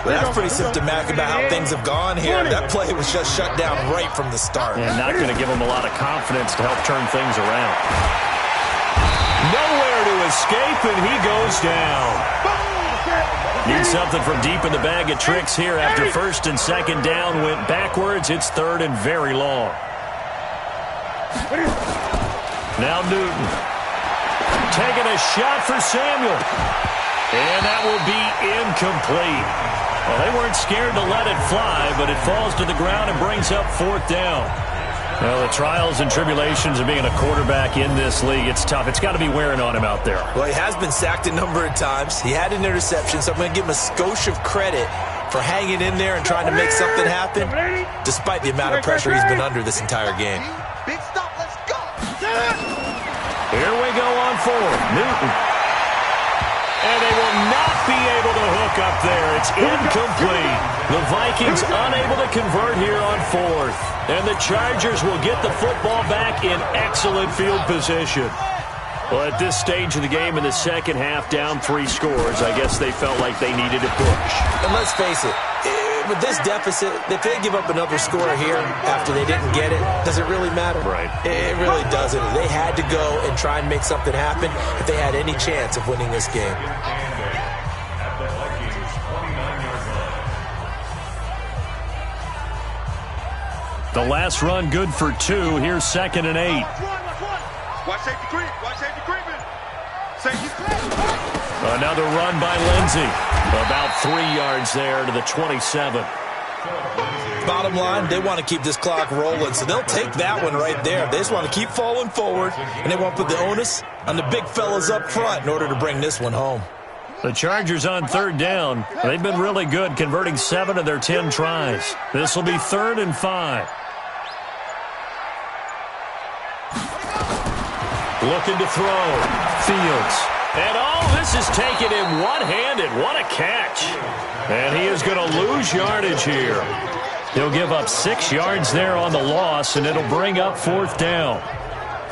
Well, that's pretty symptomatic about how things have gone here. That play was just shut down right from the start. And not going to give them a lot of confidence to help turn things around. Nowhere to escape, and he goes down. Need something from deep in the bag of tricks here after first and second down went backwards. It's third and very long. Now Newton. Taking a shot for Samuel. And that will be incomplete. Well, they weren't scared to let it fly, but it falls to the ground and brings up fourth down. Well, the trials and tribulations of being a quarterback in this league, it's tough. It's got to be wearing on him out there. Well, he has been sacked a number of times. He had an interception, so I'm going to give him a skosh of credit for hanging in there and trying to make something happen, despite the amount of pressure he's been under this entire game. Big stop, let's go. Here we go on fourth. Newton. And they will not be able to hook up there. It's incomplete. The Vikings unable to convert here on fourth. And the Chargers will get the football back in excellent field position. Well, at this stage of the game in the second half, down 3 scores, I guess they felt like they needed a push. And let's face it, with this deficit, if they give up another score here after they didn't get it, does it really matter? Right. It really doesn't. They had to go and try and make something happen if they had any chance of winning this game. The last run good for 2. Here's second and 8. Watch safety creep. Watch safety creeping. Safety creep. Another run by Lindsey. About 3 yards there to the 27. Bottom line, they want to keep this clock rolling, so they'll take that one right there. They just want to keep falling forward, and they want to put the onus on the big fellas up front in order to bring this one home. The Chargers on third down. They've been really good, converting 7 of their 10 tries. This will be 3rd and 5. Looking to throw. Fields. And this is taken in one-handed. What a catch. And he is going to lose yardage here. He'll give up 6 yards there on the loss, and it'll bring up fourth down.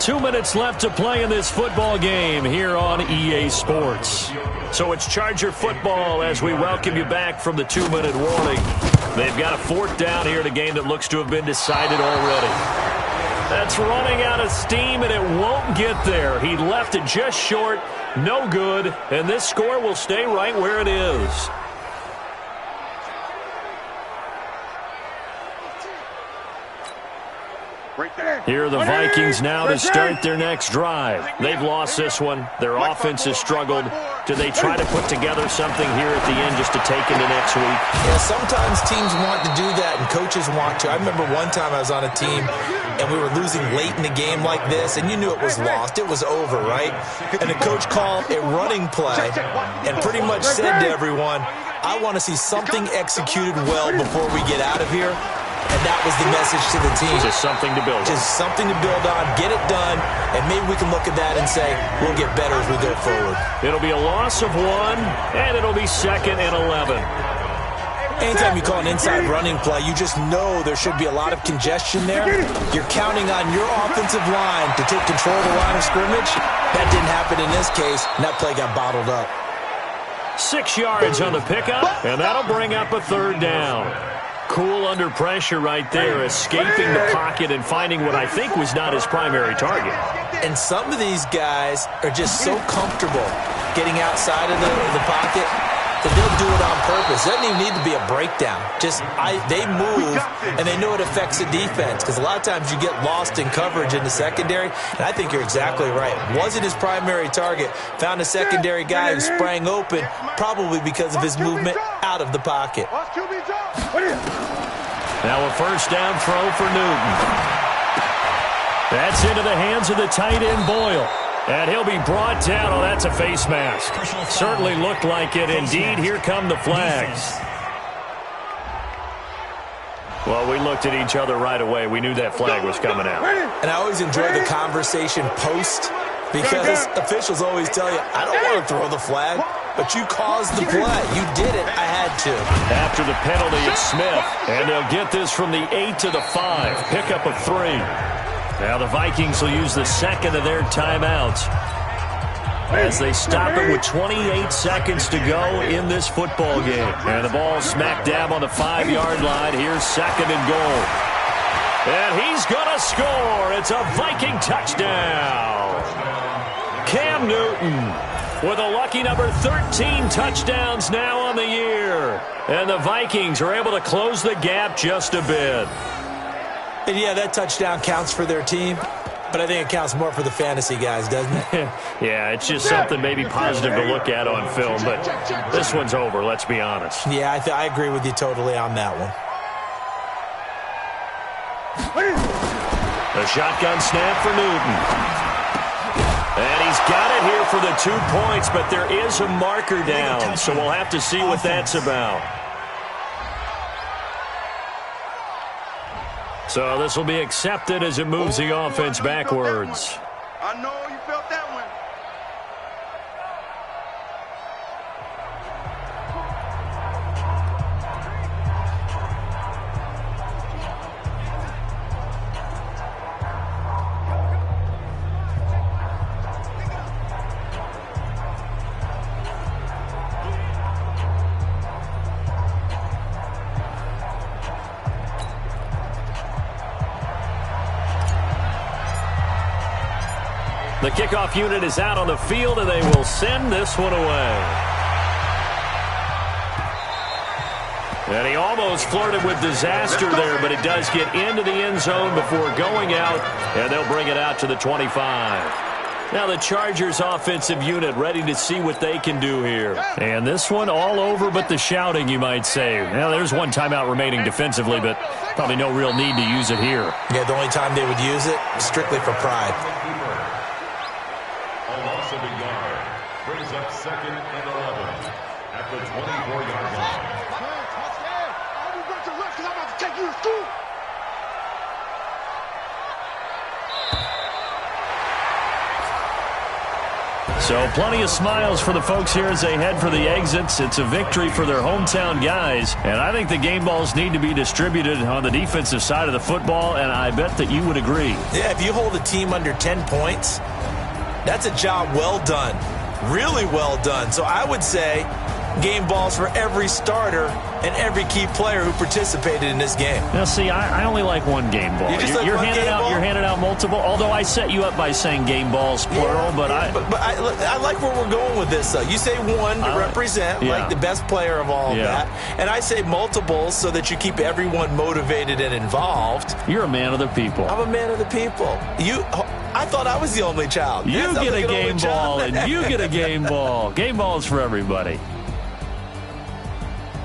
2 minutes left to play in this football game here on EA Sports. So it's Charger football as we welcome you back from the 2-minute warning. They've got a 4th down here in a game that looks to have been decided already. That's running out of steam, and it won't get there. He left it just short, no good, and this score will stay right where it is. Here are the Vikings now to start their next drive. They've lost this one. Their offense has struggled. Do they try to put together something here at the end just to take into next week? Yeah, sometimes teams want to do that and coaches want to. I remember one time I was on a team and we were losing late in the game like this, and you knew it was lost. It was over, right? And the coach called a running play and pretty much said to everyone, I want to see something executed well before we get out of here. And that was the message to the team. Just something to build on. Just something to build on, get it done, and maybe we can look at that and say, we'll get better as we go forward. It'll be a loss of 1, and it'll be 2nd and 11. Anytime you call an inside running play, you just know there should be a lot of congestion there. You're counting on your offensive line to take control of the line of scrimmage. That didn't happen in this case, and that play got bottled up. 6 yards on the pickup, and that'll bring up a 3rd down. Cool under pressure right there, escaping the pocket and finding what I think was not his primary target. And some of these guys are just so comfortable getting outside of the pocket that they'll do it on purpose. It doesn't even need to be a breakdown. They move, and they know it affects the defense, because a lot of times you get lost in coverage in the secondary, and I think you're exactly right. Wasn't his primary target. Found a secondary guy who sprang open, probably because of his movement out of the pocket. Now a 1st down throw for Newton. That's into the hands of the tight end, Boyle. And he'll be brought down. Oh, that's a face mask. Certainly looked like it. Indeed, here come the flags. Well, we looked at each other right away. We knew that flag was coming out. And I always enjoy the conversation post, because officials always tell you, I don't want to throw the flag, but you caused the play. You did it. I had to. After the penalty, it's Smith. And they'll get this from the 8 to the 5. Pickup of 3. Now the Vikings will use the 2nd of their timeouts as they stop it with 28 seconds to go in this football game. And the ball smack dab on the 5-yard line. Here's 2nd and goal. And he's going to score. It's a Viking touchdown. Cam Newton with a lucky number 13 touchdowns now on the year. And the Vikings are able to close the gap just a bit. And yeah, that touchdown counts for their team, but I think it counts more for the fantasy guys, doesn't it? Yeah, it's just something maybe positive to look at on film, but this one's over, let's be honest. Yeah, I agree with you totally on that one. A shotgun snap for Newton. And he's got it here for the 2 points, but there is a marker down, so we'll have to see what that's about. So this will be accepted as it moves the offense backwards. I know you felt that one. The kickoff unit is out on the field, and they will send this one away. And he almost flirted with disaster there, but it does get into the end zone before going out, and they'll bring it out to the 25. Now the Chargers offensive unit ready to see what they can do here. And this one all over but the shouting, you might say. Now there's one timeout remaining defensively, but probably no real need to use it here. Yeah, the only time they would use it, strictly for pride. Brings up 2nd and 11 at the 24-yard line. So plenty of smiles for the folks here as they head for the exits. It's a victory for their hometown guys, and I think the game balls need to be distributed on the defensive side of the football, and I bet that you would agree. Yeah, if you hold a team under 10 points, that's a job well done, really well done. So I would say game balls for every starter and every key player who participated in this game. Now, see, I only like one game ball. You're handing out multiple, although I set you up by saying game balls, plural. But I like where we're going with this, though. You say one to represent, like the best player of all of that. And I say multiples so that you keep everyone motivated and involved. You're a man of the people. I'm a man of the people. I thought I was the only child. You get a game ball, and you get a game ball. Game balls for everybody.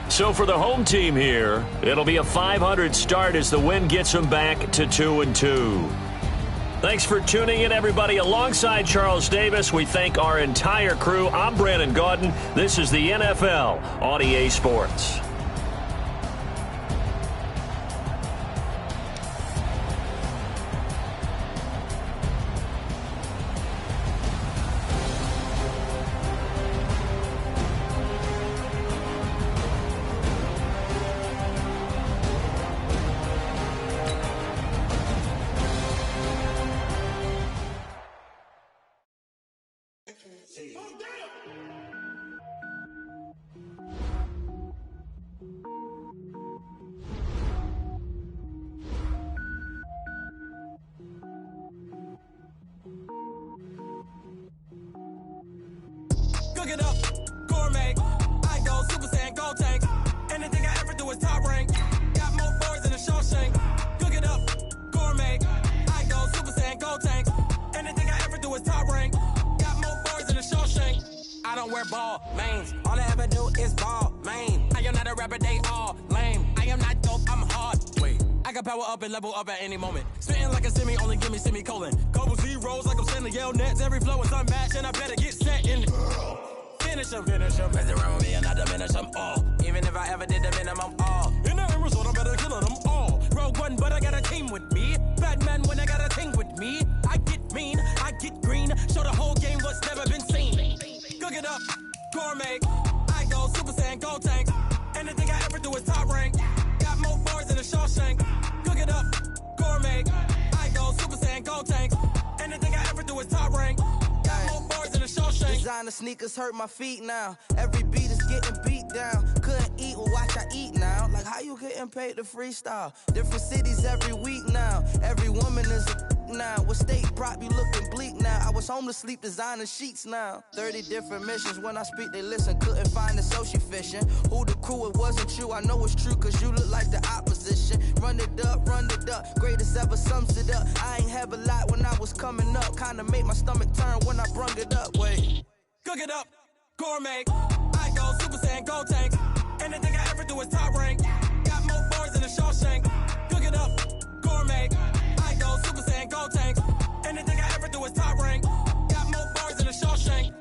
So for the home team here, it'll be a 500 start as the win gets them back to 2-2. Thanks for tuning in, everybody. Alongside Charles Davis, we thank our entire crew. I'm Brandon Gaudin. This is the NFL on EA Sports. Cook it up, gourmet. I go Super Saiyan, gold tank. Anything I ever do is top rank. Got more boards than a Shawshank. Cook it up, gourmet. I go Super Saiyan, gold tank. Anything I ever do is top rank. Got more boards than a Shawshank. I don't wear ball mains. All I ever do is ball main. I am not a rapper, they all lame. I am not dope, I'm hard. Wait. I can power up and level up at any moment. Spitting like a semi, only give me semicolon. Couple zeros like I'm sending yell nets. Every flow is unmatched, and I better get set in. Finish them. Mess around with me and I diminish them all. Even if I ever did the minimum, all. In the end result, I'm better killing them all. Rogue One, but I got a team with me. Batman when I got a team with me. I get mean, I get green. Show the whole game what's never been seen. Cook it up, gourmet. I go Super Saiyan, gold tank. Anything I ever do is top rank. Got more bars than a Shawshank. Cook it up, gourmet. I go Super Saiyan, gold tank. Anything I ever do is top rank. Got more bars than a Shawshank. Designer sneakers hurt my feet now. Every beat is getting beat down. Couldn't eat, well watch I eat now. Like how you getting paid to freestyle? Different cities every week now. Every woman is a now. What state prop you looking bleak now? I was home to sleep designing sheets now. 30 different missions. When I speak they listen. Couldn't find it so she fishing. Who the crew? It wasn't you. I know it's true cause you look like the opposition. Run it up. Greatest ever sums it up. I ain't have a lot when I was coming up. Kinda made my stomach turn when I brung it up. Wait. Cook it up, gourmet. I go Super Saiyan, gold tank. Anything I ever do is top rank. Got more bars than a Shawshank. Cook it up, gourmet. I go Super Saiyan, gold tank. Anything I ever do is top rank. Got more bars than a Shawshank.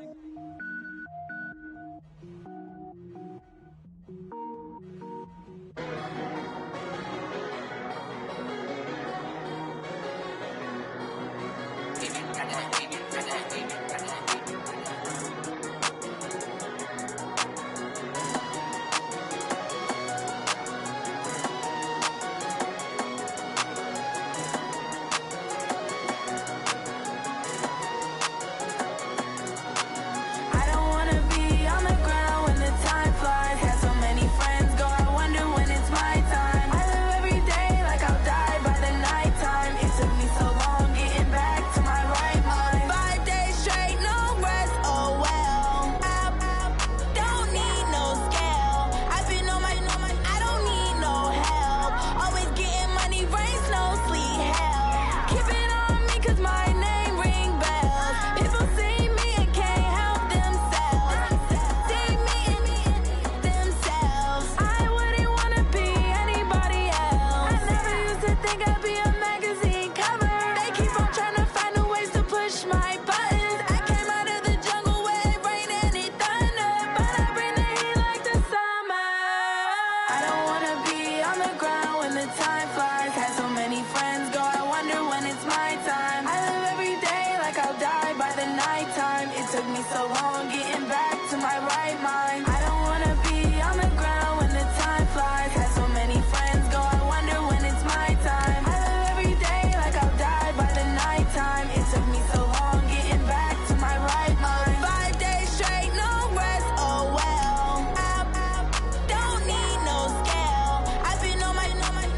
me so long getting back to my right mind. I don't wanna be on the ground when the time flies. Had so many friends go, I wonder when it's my time. I live every day like I'll die by the nighttime. It took me so long getting back to my right mind. 5 days straight, no rest, oh well. I don't need no scale. I've been on my,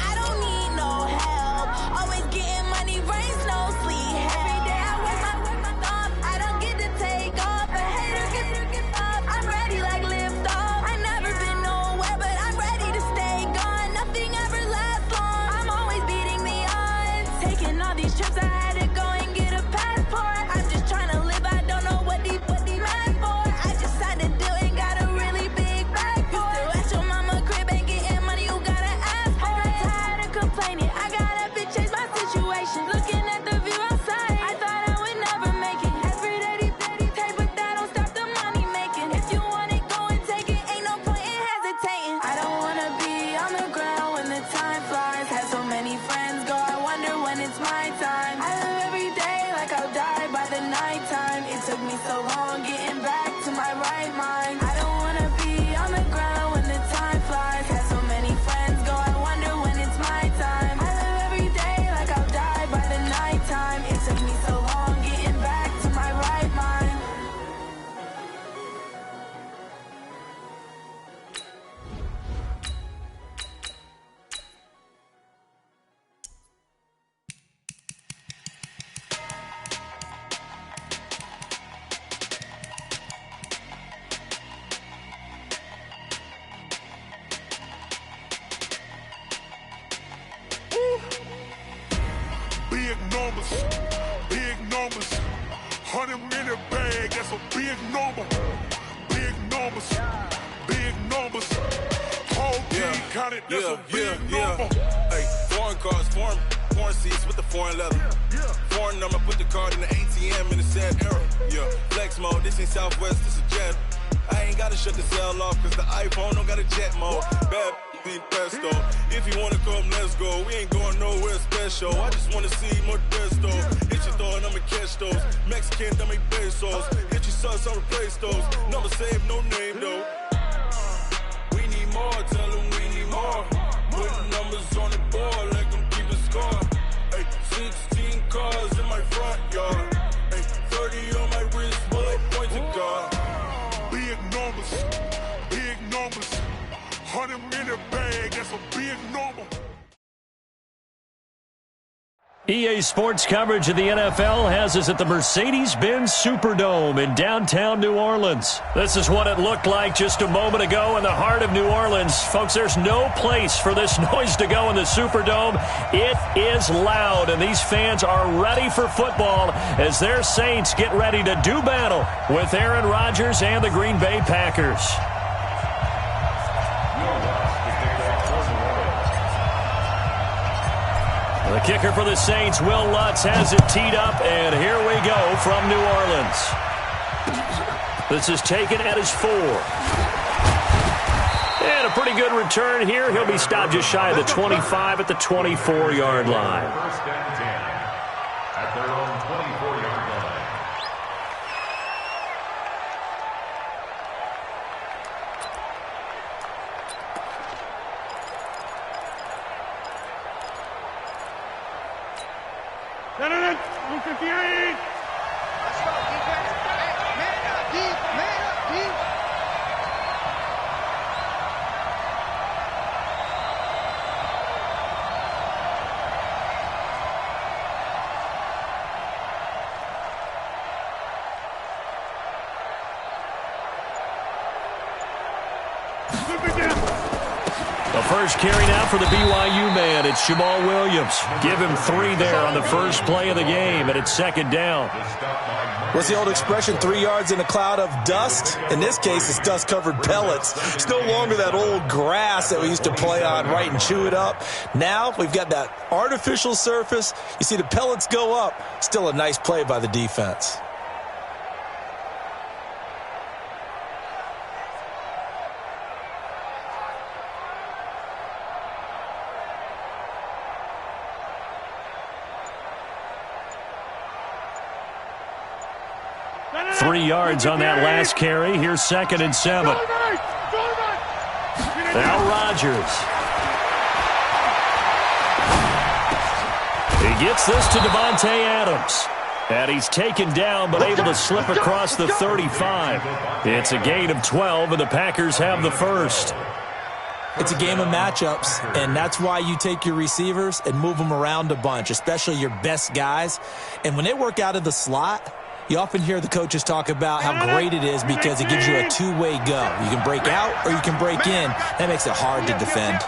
I don't need no help. Always getting money, rains, no sleep. Every day I work my thumb. I don't get to take off. A hater get up. I'm ready like lift off. I never been nowhere, but I'm ready to stay gone. Nothing ever lasts long. I'm always beating the odds. Taking all these trips, I had to go and get a passport. I'm just trying to live. I don't know what these mad for. I just signed a deal and got a really big bag for it. Still at your mama crib and getting money, you gotta ask for it. Tired of complaining. I got up and changed my situation. Looking at the view outside, I thought I would never make it. Every day they take, but that don't stop the money making. If you want it, go and take it. Ain't no point in hesitating. I don't wanna be on the ground when the time flies. Had so many friends go, I wonder when it's my time. I live every day like I'll die by the nighttime. It took me so long getting back to my right mind. I don't wanna be on the ground when the time flies. Had so many friends go, I wonder when it's my time. I live every day like I'll die by the nighttime. It took me so long getting back to my right mind. Big numbers, big numbers. 100-minute bag, that's a big number. Big numbers, big numbers. Whole team counted, that's a big number. Hey, foreign cars, foreign seats with the foreign leather. Foreign number, put the card in the ATM in the sad era. Yeah, flex mode, this ain't Southwest, this is jet. I ain't gotta shut the cell off, cause the iPhone don't got a jet mode. Bad need pesto. If you wanna come, let's go. We ain't going nowhere special. I just wanna see more desto. Hit your door and I'ma catch those. Mexican, I make pesos. Hit your sauce, I'll replace those. Number save, no name though. We need more, tell them we need more. Putting numbers on the board, let them keep a score. Hey, 16 cars in my front yard. Hey, 30 on my wrist, bullet points of God. Big numbers, big numbers. 100-minute bag, that's a big number. EA Sports coverage of the NFL has us at the Mercedes-Benz Superdome in downtown New Orleans. This is what it looked like just a moment ago in the heart of New Orleans. Folks, there's no place for this noise to go in the Superdome. It is loud, and these fans are ready for football as their Saints get ready to do battle with Aaron Rodgers and the Green Bay Packers. The kicker for the Saints, Will Lutz, has it teed up, and here we go from New Orleans. This is taken at his 4. And a pretty good return here. He'll be stopped just shy of the 25 at the 24-yard line. First and 10 at their own 24-yard line. Man up, deep, man up, deep. The first carry now for the BYU man. It's Jamal Williams. Give him 3 there on the first play of the game, and it's second down. What's the old expression, 3 yards in a cloud of dust? In this case, it's dust-covered pellets. It's no longer that old grass that we used to play on, right, and chew it up. Now we've got that artificial surface. You see the pellets go up. Still a nice play by the defense. 3 yards on that last carry. Here's 2nd and 7. Now Rodgers. He gets this to Devontae Adams. And he's taken down but able to slip across the 35. It's a gain of 12, and the Packers have the first. It's a game of matchups, and that's why you take your receivers and move them around a bunch, especially your best guys. And when they work out of the slot, you often hear the coaches talk about how great it is because it gives you a two-way go. You can break out or you can break in. That makes it hard to defend.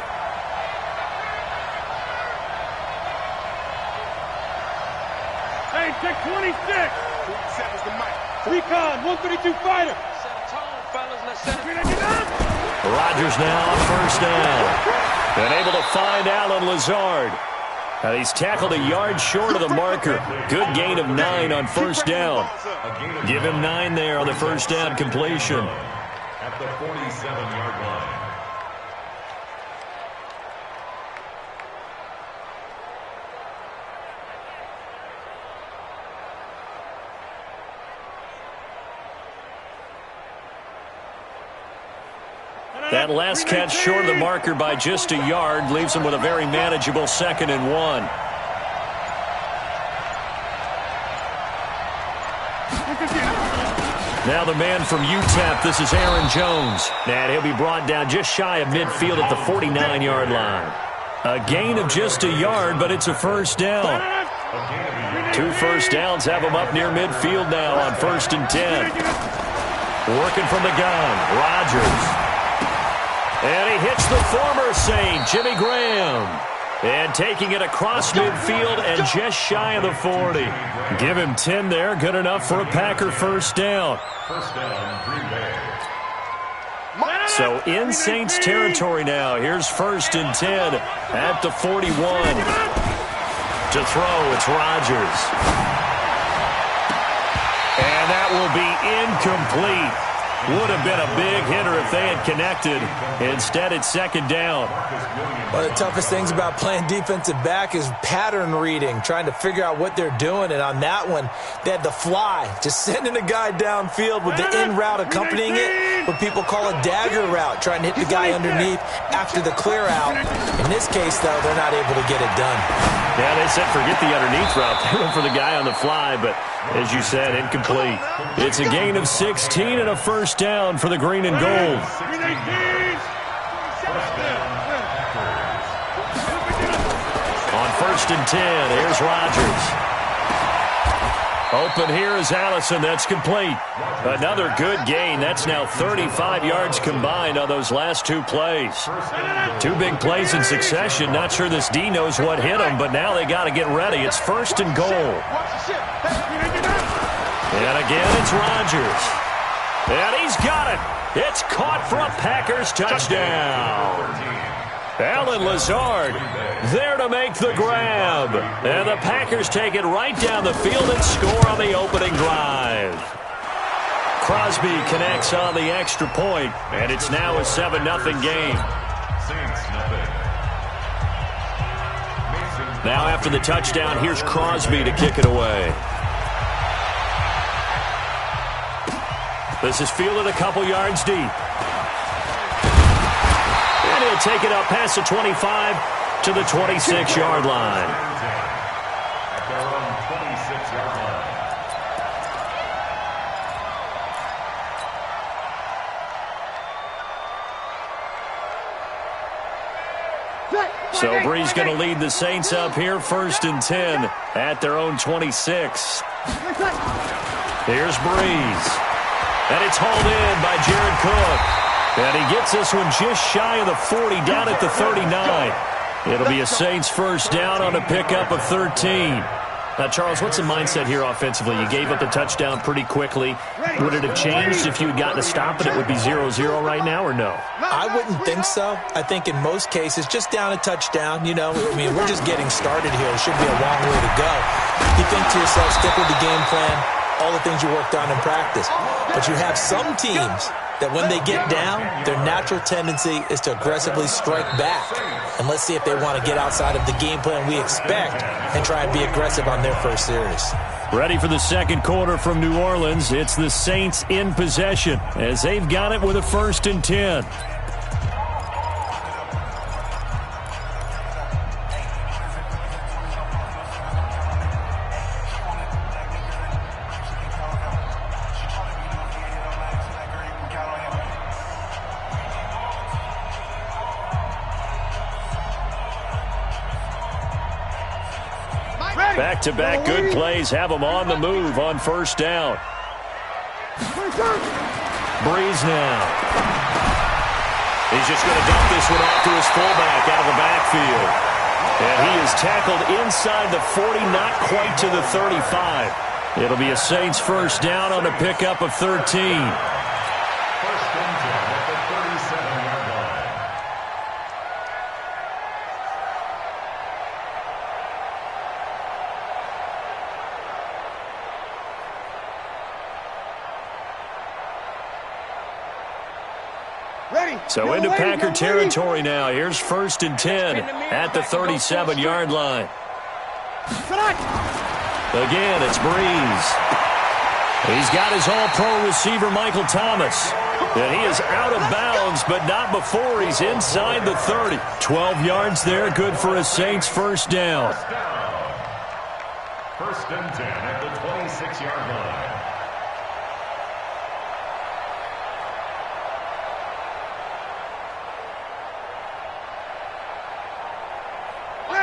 Hey, check 26. 27's the mic. Recon, 132 fighter. Set a tone, fellas. Let's set it. Rodgers now on 1st down. And able to find Alan Lazard. And he's tackled a yard short of the marker. Good gain of 9 on 1st down. Give him 9 there on the 1st down completion. At the 47-yard line. That last catch short of the marker by just a yard leaves him with a very manageable 2nd and 1. Now the man from UTEP, this is Aaron Jones. And he'll be brought down just shy of midfield at the 49-yard line. A gain of just a yard, but it's a 1st down. 2 first downs have him up near midfield now on 1st and 10. Working from the gun, Rodgers. And he hits the former Saint, Jimmy Graham. And taking it across midfield and just shy of the 40. Give him 10 there, good enough for a Packer 1st down. 1st down, Green Bay. So in Saints territory now. Here's 1st and 10 at the 41. To throw, it's Rodgers. And that will be incomplete. Would have been a big hitter if they had connected. Instead, it's 2nd down. One of the toughest things about playing defensive back is pattern reading, trying to figure out what they're doing. And on that one, they had the fly, just sending a guy downfield with the in route accompanying it, what people call a dagger route, trying to hit the guy underneath after the clear out. In this case, though, they're not able to get it done. Yeah, they said forget the underneath route. They went for the guy on the fly, but as you said, incomplete. It's a gain of 16 and a 1st down for the green and gold. On 1st and 10, here's Rodgers. Open here is Allison. That's complete. Another good gain. That's now 35 yards combined on those last 2 plays. 2 big plays in succession. Not sure this D knows what hit him, but now they got to get ready. It's 1st and goal. And again, it's Rodgers. And he's got it. It's caught for a Packers touchdown. Alan Lazard there to make the grab. And the Packers take it right down the field and score on the opening drive. Crosby connects on the extra point, and it's now a 7-0 game. Now after the touchdown, here's Crosby to kick it away. This is fielded a couple yards deep. And he'll take it up past the 25 to the 26-yard line. At their own 26-yard line. So Bree's going to lead the Saints up here, 1st and 10 at their own 26. Here's Breeze. And it's hauled in by Jared Cook. And he gets this one just shy of the 40, down at the 39. It'll be a Saints 1st down on a pickup of 13. Now, Charles, what's the mindset here offensively? You gave up the touchdown pretty quickly. Would it have changed if you had gotten a stop and it would be 0-0 right now, or no? I wouldn't think so. I think in most cases, just down a touchdown, you know, I mean, we're just getting started here. It should be a long way to go. You think to yourself, stick with the game plan, all the things you worked on in practice. But you have some teams that when they get down, their natural tendency is to aggressively strike back. And let's see if they want to get outside of the game plan we expect and try and be aggressive on their first series. Ready for the second quarter from New Orleans. It's the Saints in possession as they've got it with a 1st and 10. Back-to-back good plays have him on the move on 1st down. Breeze now. He's just going to dump this one off to his fullback out of the backfield. And he is tackled inside the 40, not quite to the 35. It'll be a Saints 1st down on a pickup of 13. 1st and 10 at the 37-yard line. So into Packer territory now. Here's 1st and 10 at the 37-yard line. Again, it's Breeze. He's got his all-pro receiver, Michael Thomas. And he is out of bounds, but not before he's inside the 30. 12 yards there, good for a Saints 1st down. 1st and 10 at the 26-yard line.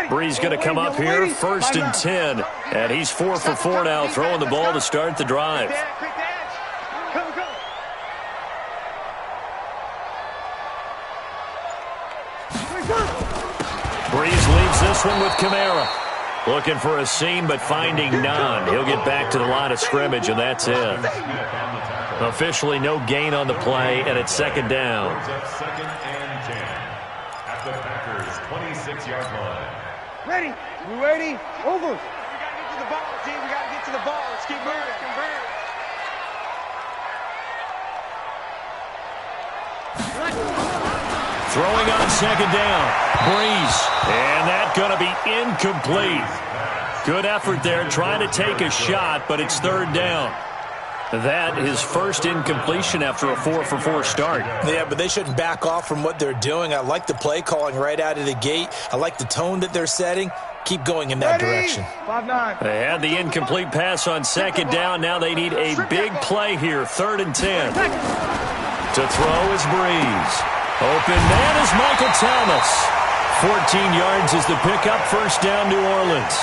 Breeze going to come up here, 1st and 10. And he's 4 for 4 now, throwing the ball to start the drive. Breeze leaves this one with Kamara. Looking for a seam, but finding none. He'll get back to the line of scrimmage, and that's it. Officially no gain on the play, and it's 2nd down. 2nd and 10 at the Packers' 26-yard line. Ready? We ready? Over. We got to get to the ball, G. We got to get to the ball. Let's keep moving. Throwing on 2nd down. Breeze. And that's going to be incomplete. Good effort there, trying to take a shot, but it's 3rd down. That is 1st incompletion after a 4 for 4 start. Yeah, but they shouldn't back off from what they're doing. I like the play calling right out of the gate. I like the tone that they're setting. Keep going in that direction. 5-9. They had the incomplete pass on 2nd down. Now they need a big play here, 3rd and 10. To throw is Breeze. Open man is Michael Thomas. 14 yards is the pickup, 1st down New Orleans.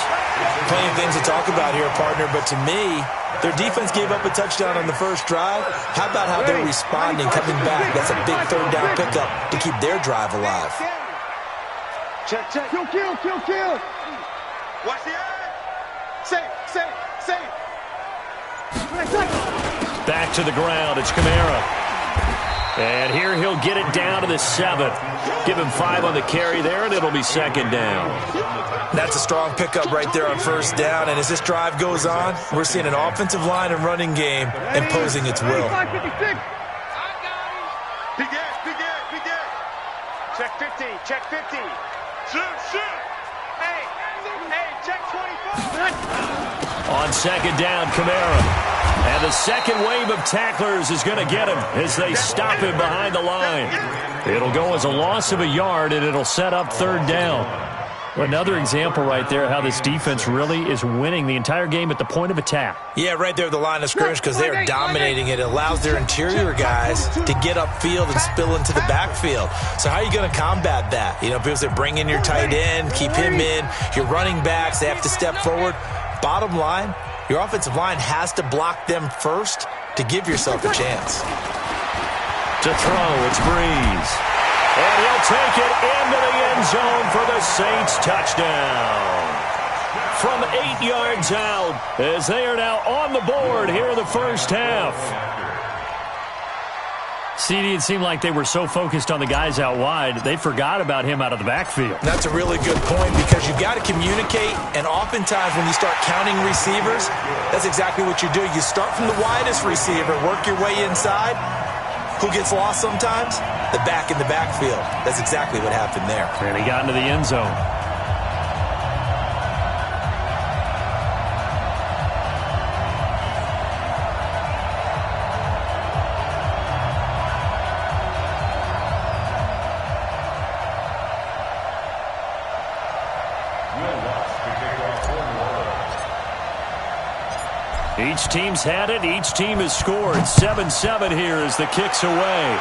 Plenty of things to talk about here, partner, but to me, their defense gave up a touchdown on the 1st drive. How about how they're responding, coming back? That's a big 3rd down pickup to keep their drive alive. Check. Kill. Watch the eye. Safe. Back to the ground, it's Kamara. And here he'll get it down to the 7. Give him 5 on the carry there, and it'll be 2nd down. That's a strong pickup right there on 1st down. And as this drive goes on, we're seeing an offensive line and running game imposing its will. I got him. Big gas. Check 50. Shoot. Hey, check 24. On 2nd down, Kamara. And the second wave of tacklers is going to get him as they stop him behind the line. It'll go as a loss of a yard, and it'll set up 3rd down. Another example right there how this defense really is winning the entire game at the point of attack. Yeah, right there at the line of scrimmage because they are dominating it. It allows their interior guys to get upfield and spill into the backfield. So how are you going to combat that? You know, because they bring in your tight end, keep him in. Your running backs, they have to step forward. Bottom line, your offensive line has to block them first to give yourself a chance. To throw, it's Breeze. And he'll take it into the end zone for the Saints touchdown. From 8 yards out, as they are now on the board here in the 1st half. CD, it seemed like they were so focused on the guys out wide, they forgot about him out of the backfield. That's a really good point because you've got to communicate, and oftentimes when you start counting receivers, that's exactly what you do. You start from the widest receiver, work your way inside. Who gets lost sometimes? The back in the backfield. That's exactly what happened there. And he got into the end zone. Each team's had it. Each team has scored. 7-7 here as the kick's away.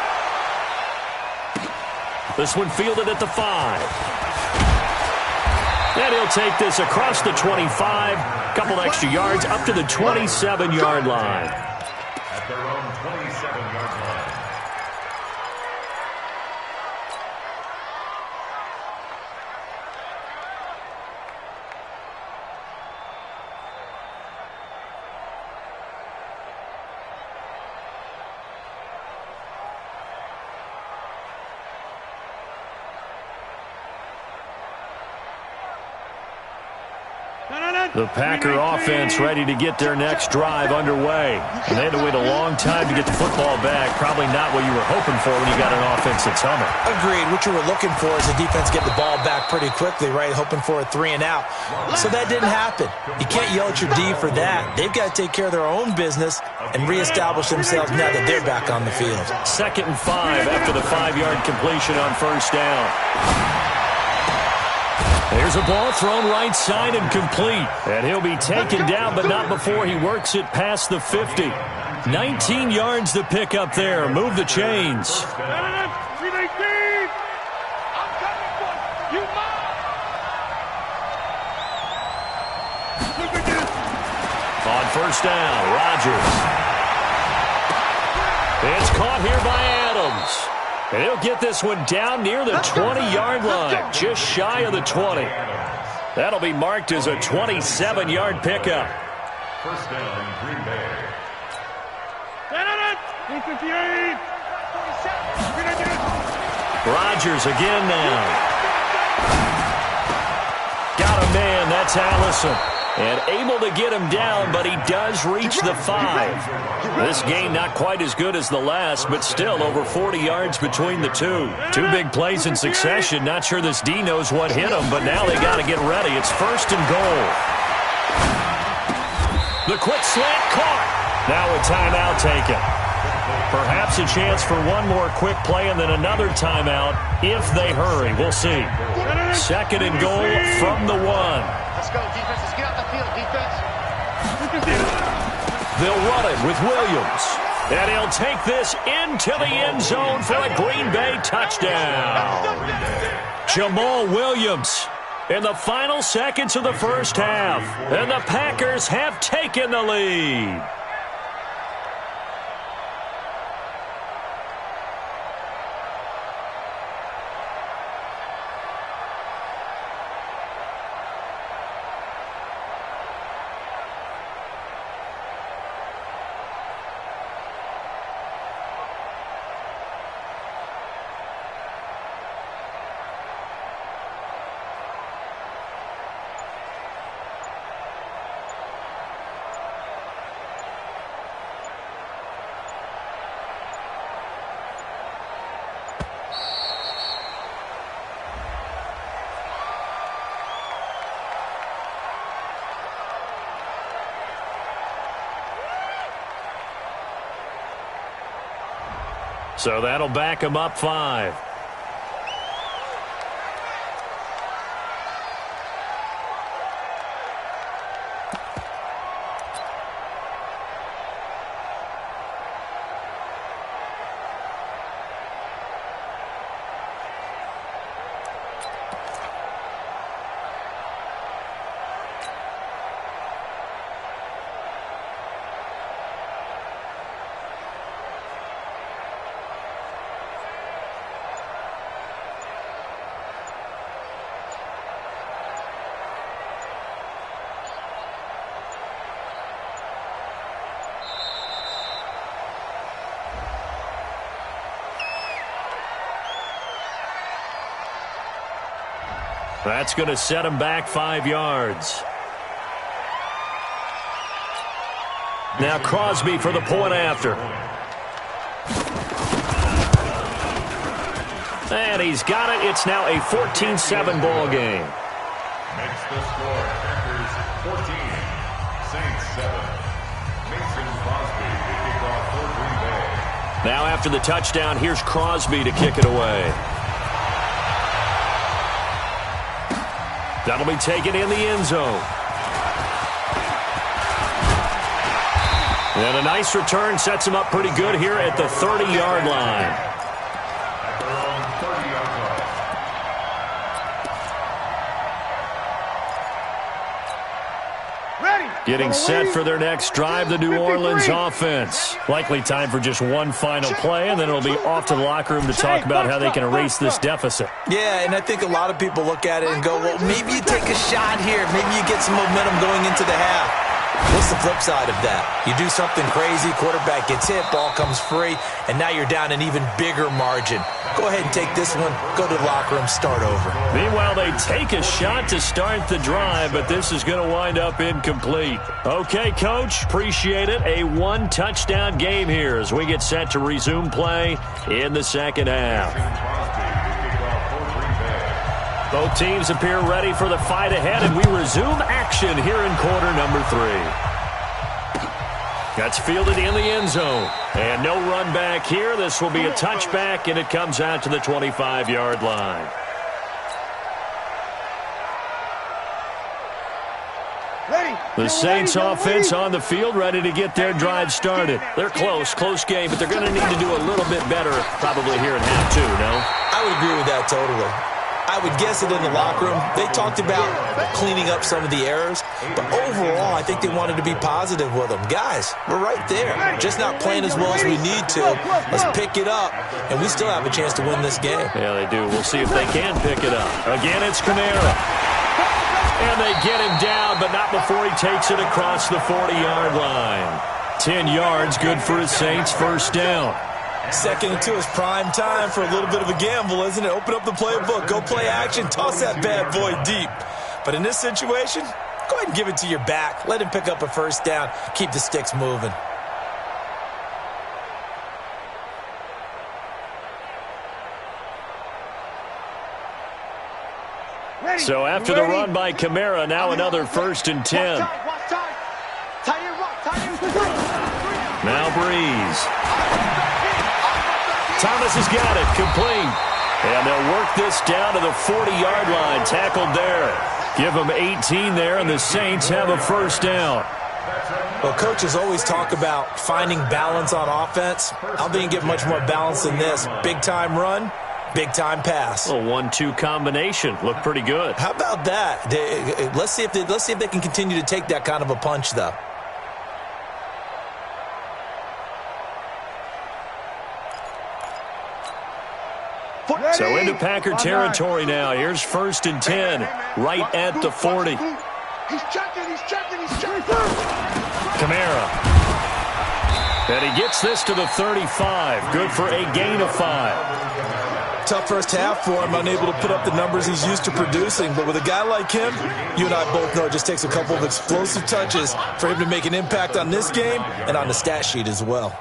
This one fielded at the 5. And he'll take this across the 25. Couple extra yards up to the 27-yard line. At their own 27-yard line. The Packer offense ready to get their next drive underway. And they had to wait a long time to get the football back. Probably not what you were hoping for when you got an offense that's humming. Agreed. What you were looking for is the defense get the ball back pretty quickly, right? Hoping for a 3 and out. So that didn't happen. You can't yell at your D for that. They've got to take care of their own business and reestablish themselves now that they're back on the field. 2nd and 5 after the 5-yard completion on first down. There's a ball thrown right side and complete. And he'll be taken down, but not before he works it past the 50. 19 yards to pick up there. Move the chains. On first down, Rodgers. It's caught here by Adams. And he'll get this one down near the 20-yard line, just shy of the 20. That'll be marked as a 27-yard pickup. First down, Green Bay. Rodgers again now. Got a man, that's Allison. And able to get him down, but he does reach the 5. This game not quite as good as the last, but still over 40 yards between the two. 2 big plays in succession. Not sure this D knows what hit him, but now they got to get ready. It's 1st and goal. The quick slant caught. Now a timeout taken. Perhaps a chance for one more quick play and then another timeout if they hurry. We'll see. 2nd and goal from the 1. Let's go, defense. Let's get out the field, defense. They'll run it with Williams. And he'll take this into the end zone for a Green Bay touchdown. Jamal Williams in the final seconds of the first half. And the Packers have taken the lead. So that'll back him up 5. That's going to set him back 5 yards. Now Crosby for the point after. And he's got it. It's now a 14-7 ball game. Makes the score Packers 14, Saints 7. Mason Crosby to kick off for Green Bay. Now after the touchdown, here's Crosby to kick it away. That'll be taken in the end zone. And a nice return sets him up pretty good here at the 30-yard line. Getting set for their next drive, the New Orleans offense. Likely time for just one final play, and then it'll be off to the locker room to talk about how they can erase this deficit. Yeah, and I think a lot of people look at it and go, well, maybe you take a shot here. Maybe you get some momentum going into the half. What's the flip side of that? You do something crazy, quarterback gets hit, ball comes free, and now you're down an even bigger margin. Go ahead and take this one, go to the locker room, start over. Meanwhile, they take a shot to start the drive, but this is going to wind up incomplete. Okay, Coach, appreciate it. A one-touchdown game here as we get set to resume play in the second half. Both teams appear ready for the fight ahead, and we resume action here in quarter number 3. That's fielded in the end zone. And no run back here. This will be a touchback, and it comes out to the 25-yard line. The Saints offense on the field, ready to get their drive started. They're close game, but they're going to need to do a little bit better probably here in half 2, no? I would agree with that totally. I would guess it in the locker room. They talked about cleaning up some of the errors, but overall, I think they wanted to be positive with them. Guys, we're right there. Just not playing as well as we need to. Let's pick it up, and we still have a chance to win this game. Yeah, they do. We'll see if they can pick it up. Again, it's Kamara. And they get him down, but not before he takes it across the 40-yard line. 10 yards, good for his Saints, first down. 2nd and 2 is prime time for a little bit of a gamble, isn't it? Open up the playbook, go play action, toss that bad boy deep. But in this situation, go ahead and give it to your back. Let him pick up a first down, keep the sticks moving. So after the run by Kamara, now another 1st and 10. Now Breeze. Thomas has got it, complete. And they'll work this down to the 40-yard line, tackled there. Give them 18 there, and the Saints have a first down. Well, coaches always talk about finding balance on offense. I don't think you get much more balance than this. Big-time run, big-time pass. A 1-2 combination. Looked pretty good. How about that? Let's see if they can continue to take that kind of a punch, though. So into Packer territory now. Here's 1st and 10, right at the 40. He's checking. Kamara. And he gets this to the 35. Good for a gain of 5. Tough first half for him, unable to put up the numbers he's used to producing. But with a guy like him, you and I both know it just takes a couple of explosive touches for him to make an impact on this game and on the stat sheet as well.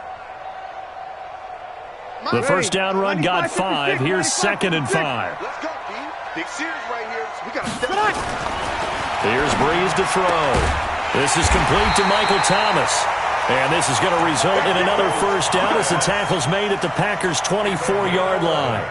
The first down run got 5. Here's 2nd and 5. Let's go, D. Big series right here. So we got to step it. Here's Breeze to throw. This is complete to Michael Thomas. And this is going to result in another first down as the tackle's made at the Packers' 24-yard line.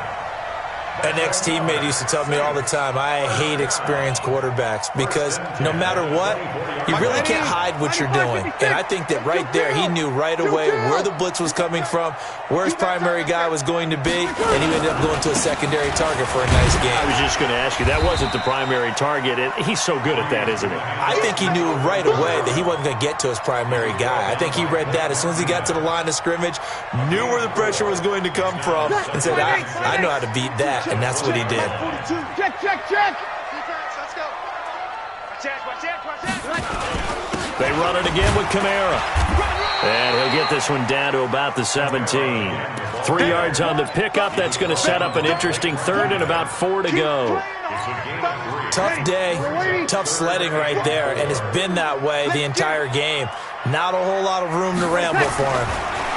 An ex-teammate used to tell me all the time, I hate experienced quarterbacks because no matter what, you really can't hide what you're doing. And I think that right there, he knew right away where the blitz was coming from, where his primary guy was going to be, and he ended up going to a secondary target for a nice game. I was just going to ask you, that wasn't the primary target. He's so good at that, isn't he? I think he knew right away that he wasn't going to get to his primary guy. I think he read that as soon as he got to the line of scrimmage, knew where the pressure was going to come from, and said, I know how to beat that. And that's what he did. Check. Defense, let's go. They run it again with Kamara. And he'll get this one down to about the 17. 3 yards on the pickup. That's going to set up an interesting 3rd and about 4 to go. Tough day, tough sledding right there, and it's been that way the entire game. Not a whole lot of room to ramble for him.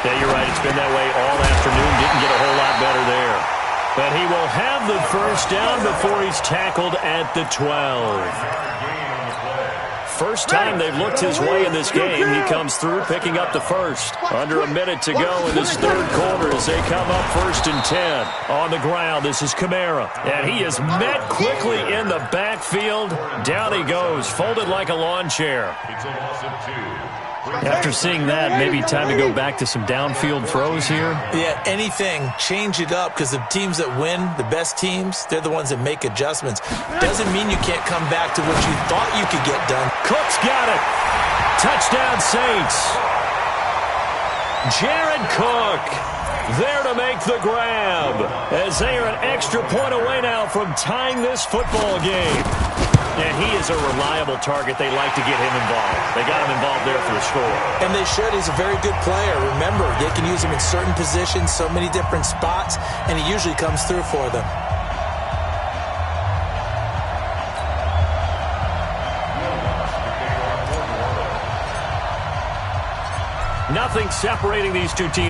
Yeah, you're right. It's been that way all afternoon. Didn't get a whole lot better there. But he will have the first down before he's tackled at the 12. First time they've looked his way in this game. He comes through picking up the first. Under a minute to go in this 3rd quarter as they come up 1st and 10. On the ground, this is Kamara. And he is met quickly in the backfield. Down he goes, folded like a lawn chair. It's a loss of 2. After seeing that, maybe time to go back to some downfield throws here. Yeah, anything. Change it up, because the teams that win, the best teams, they're the ones that make adjustments. Doesn't mean you can't come back to what you thought you could get done. Cook's got it. Touchdown, Saints. Jared Cook there to make the grab, as they are an extra point away now from tying this football game. And he is a reliable target. They like to get him involved. They got him involved there for the score. And they should. He's a very good player. Remember, they can use him in certain positions, so many different spots, and he usually comes through for them. Nothing separating these two teams.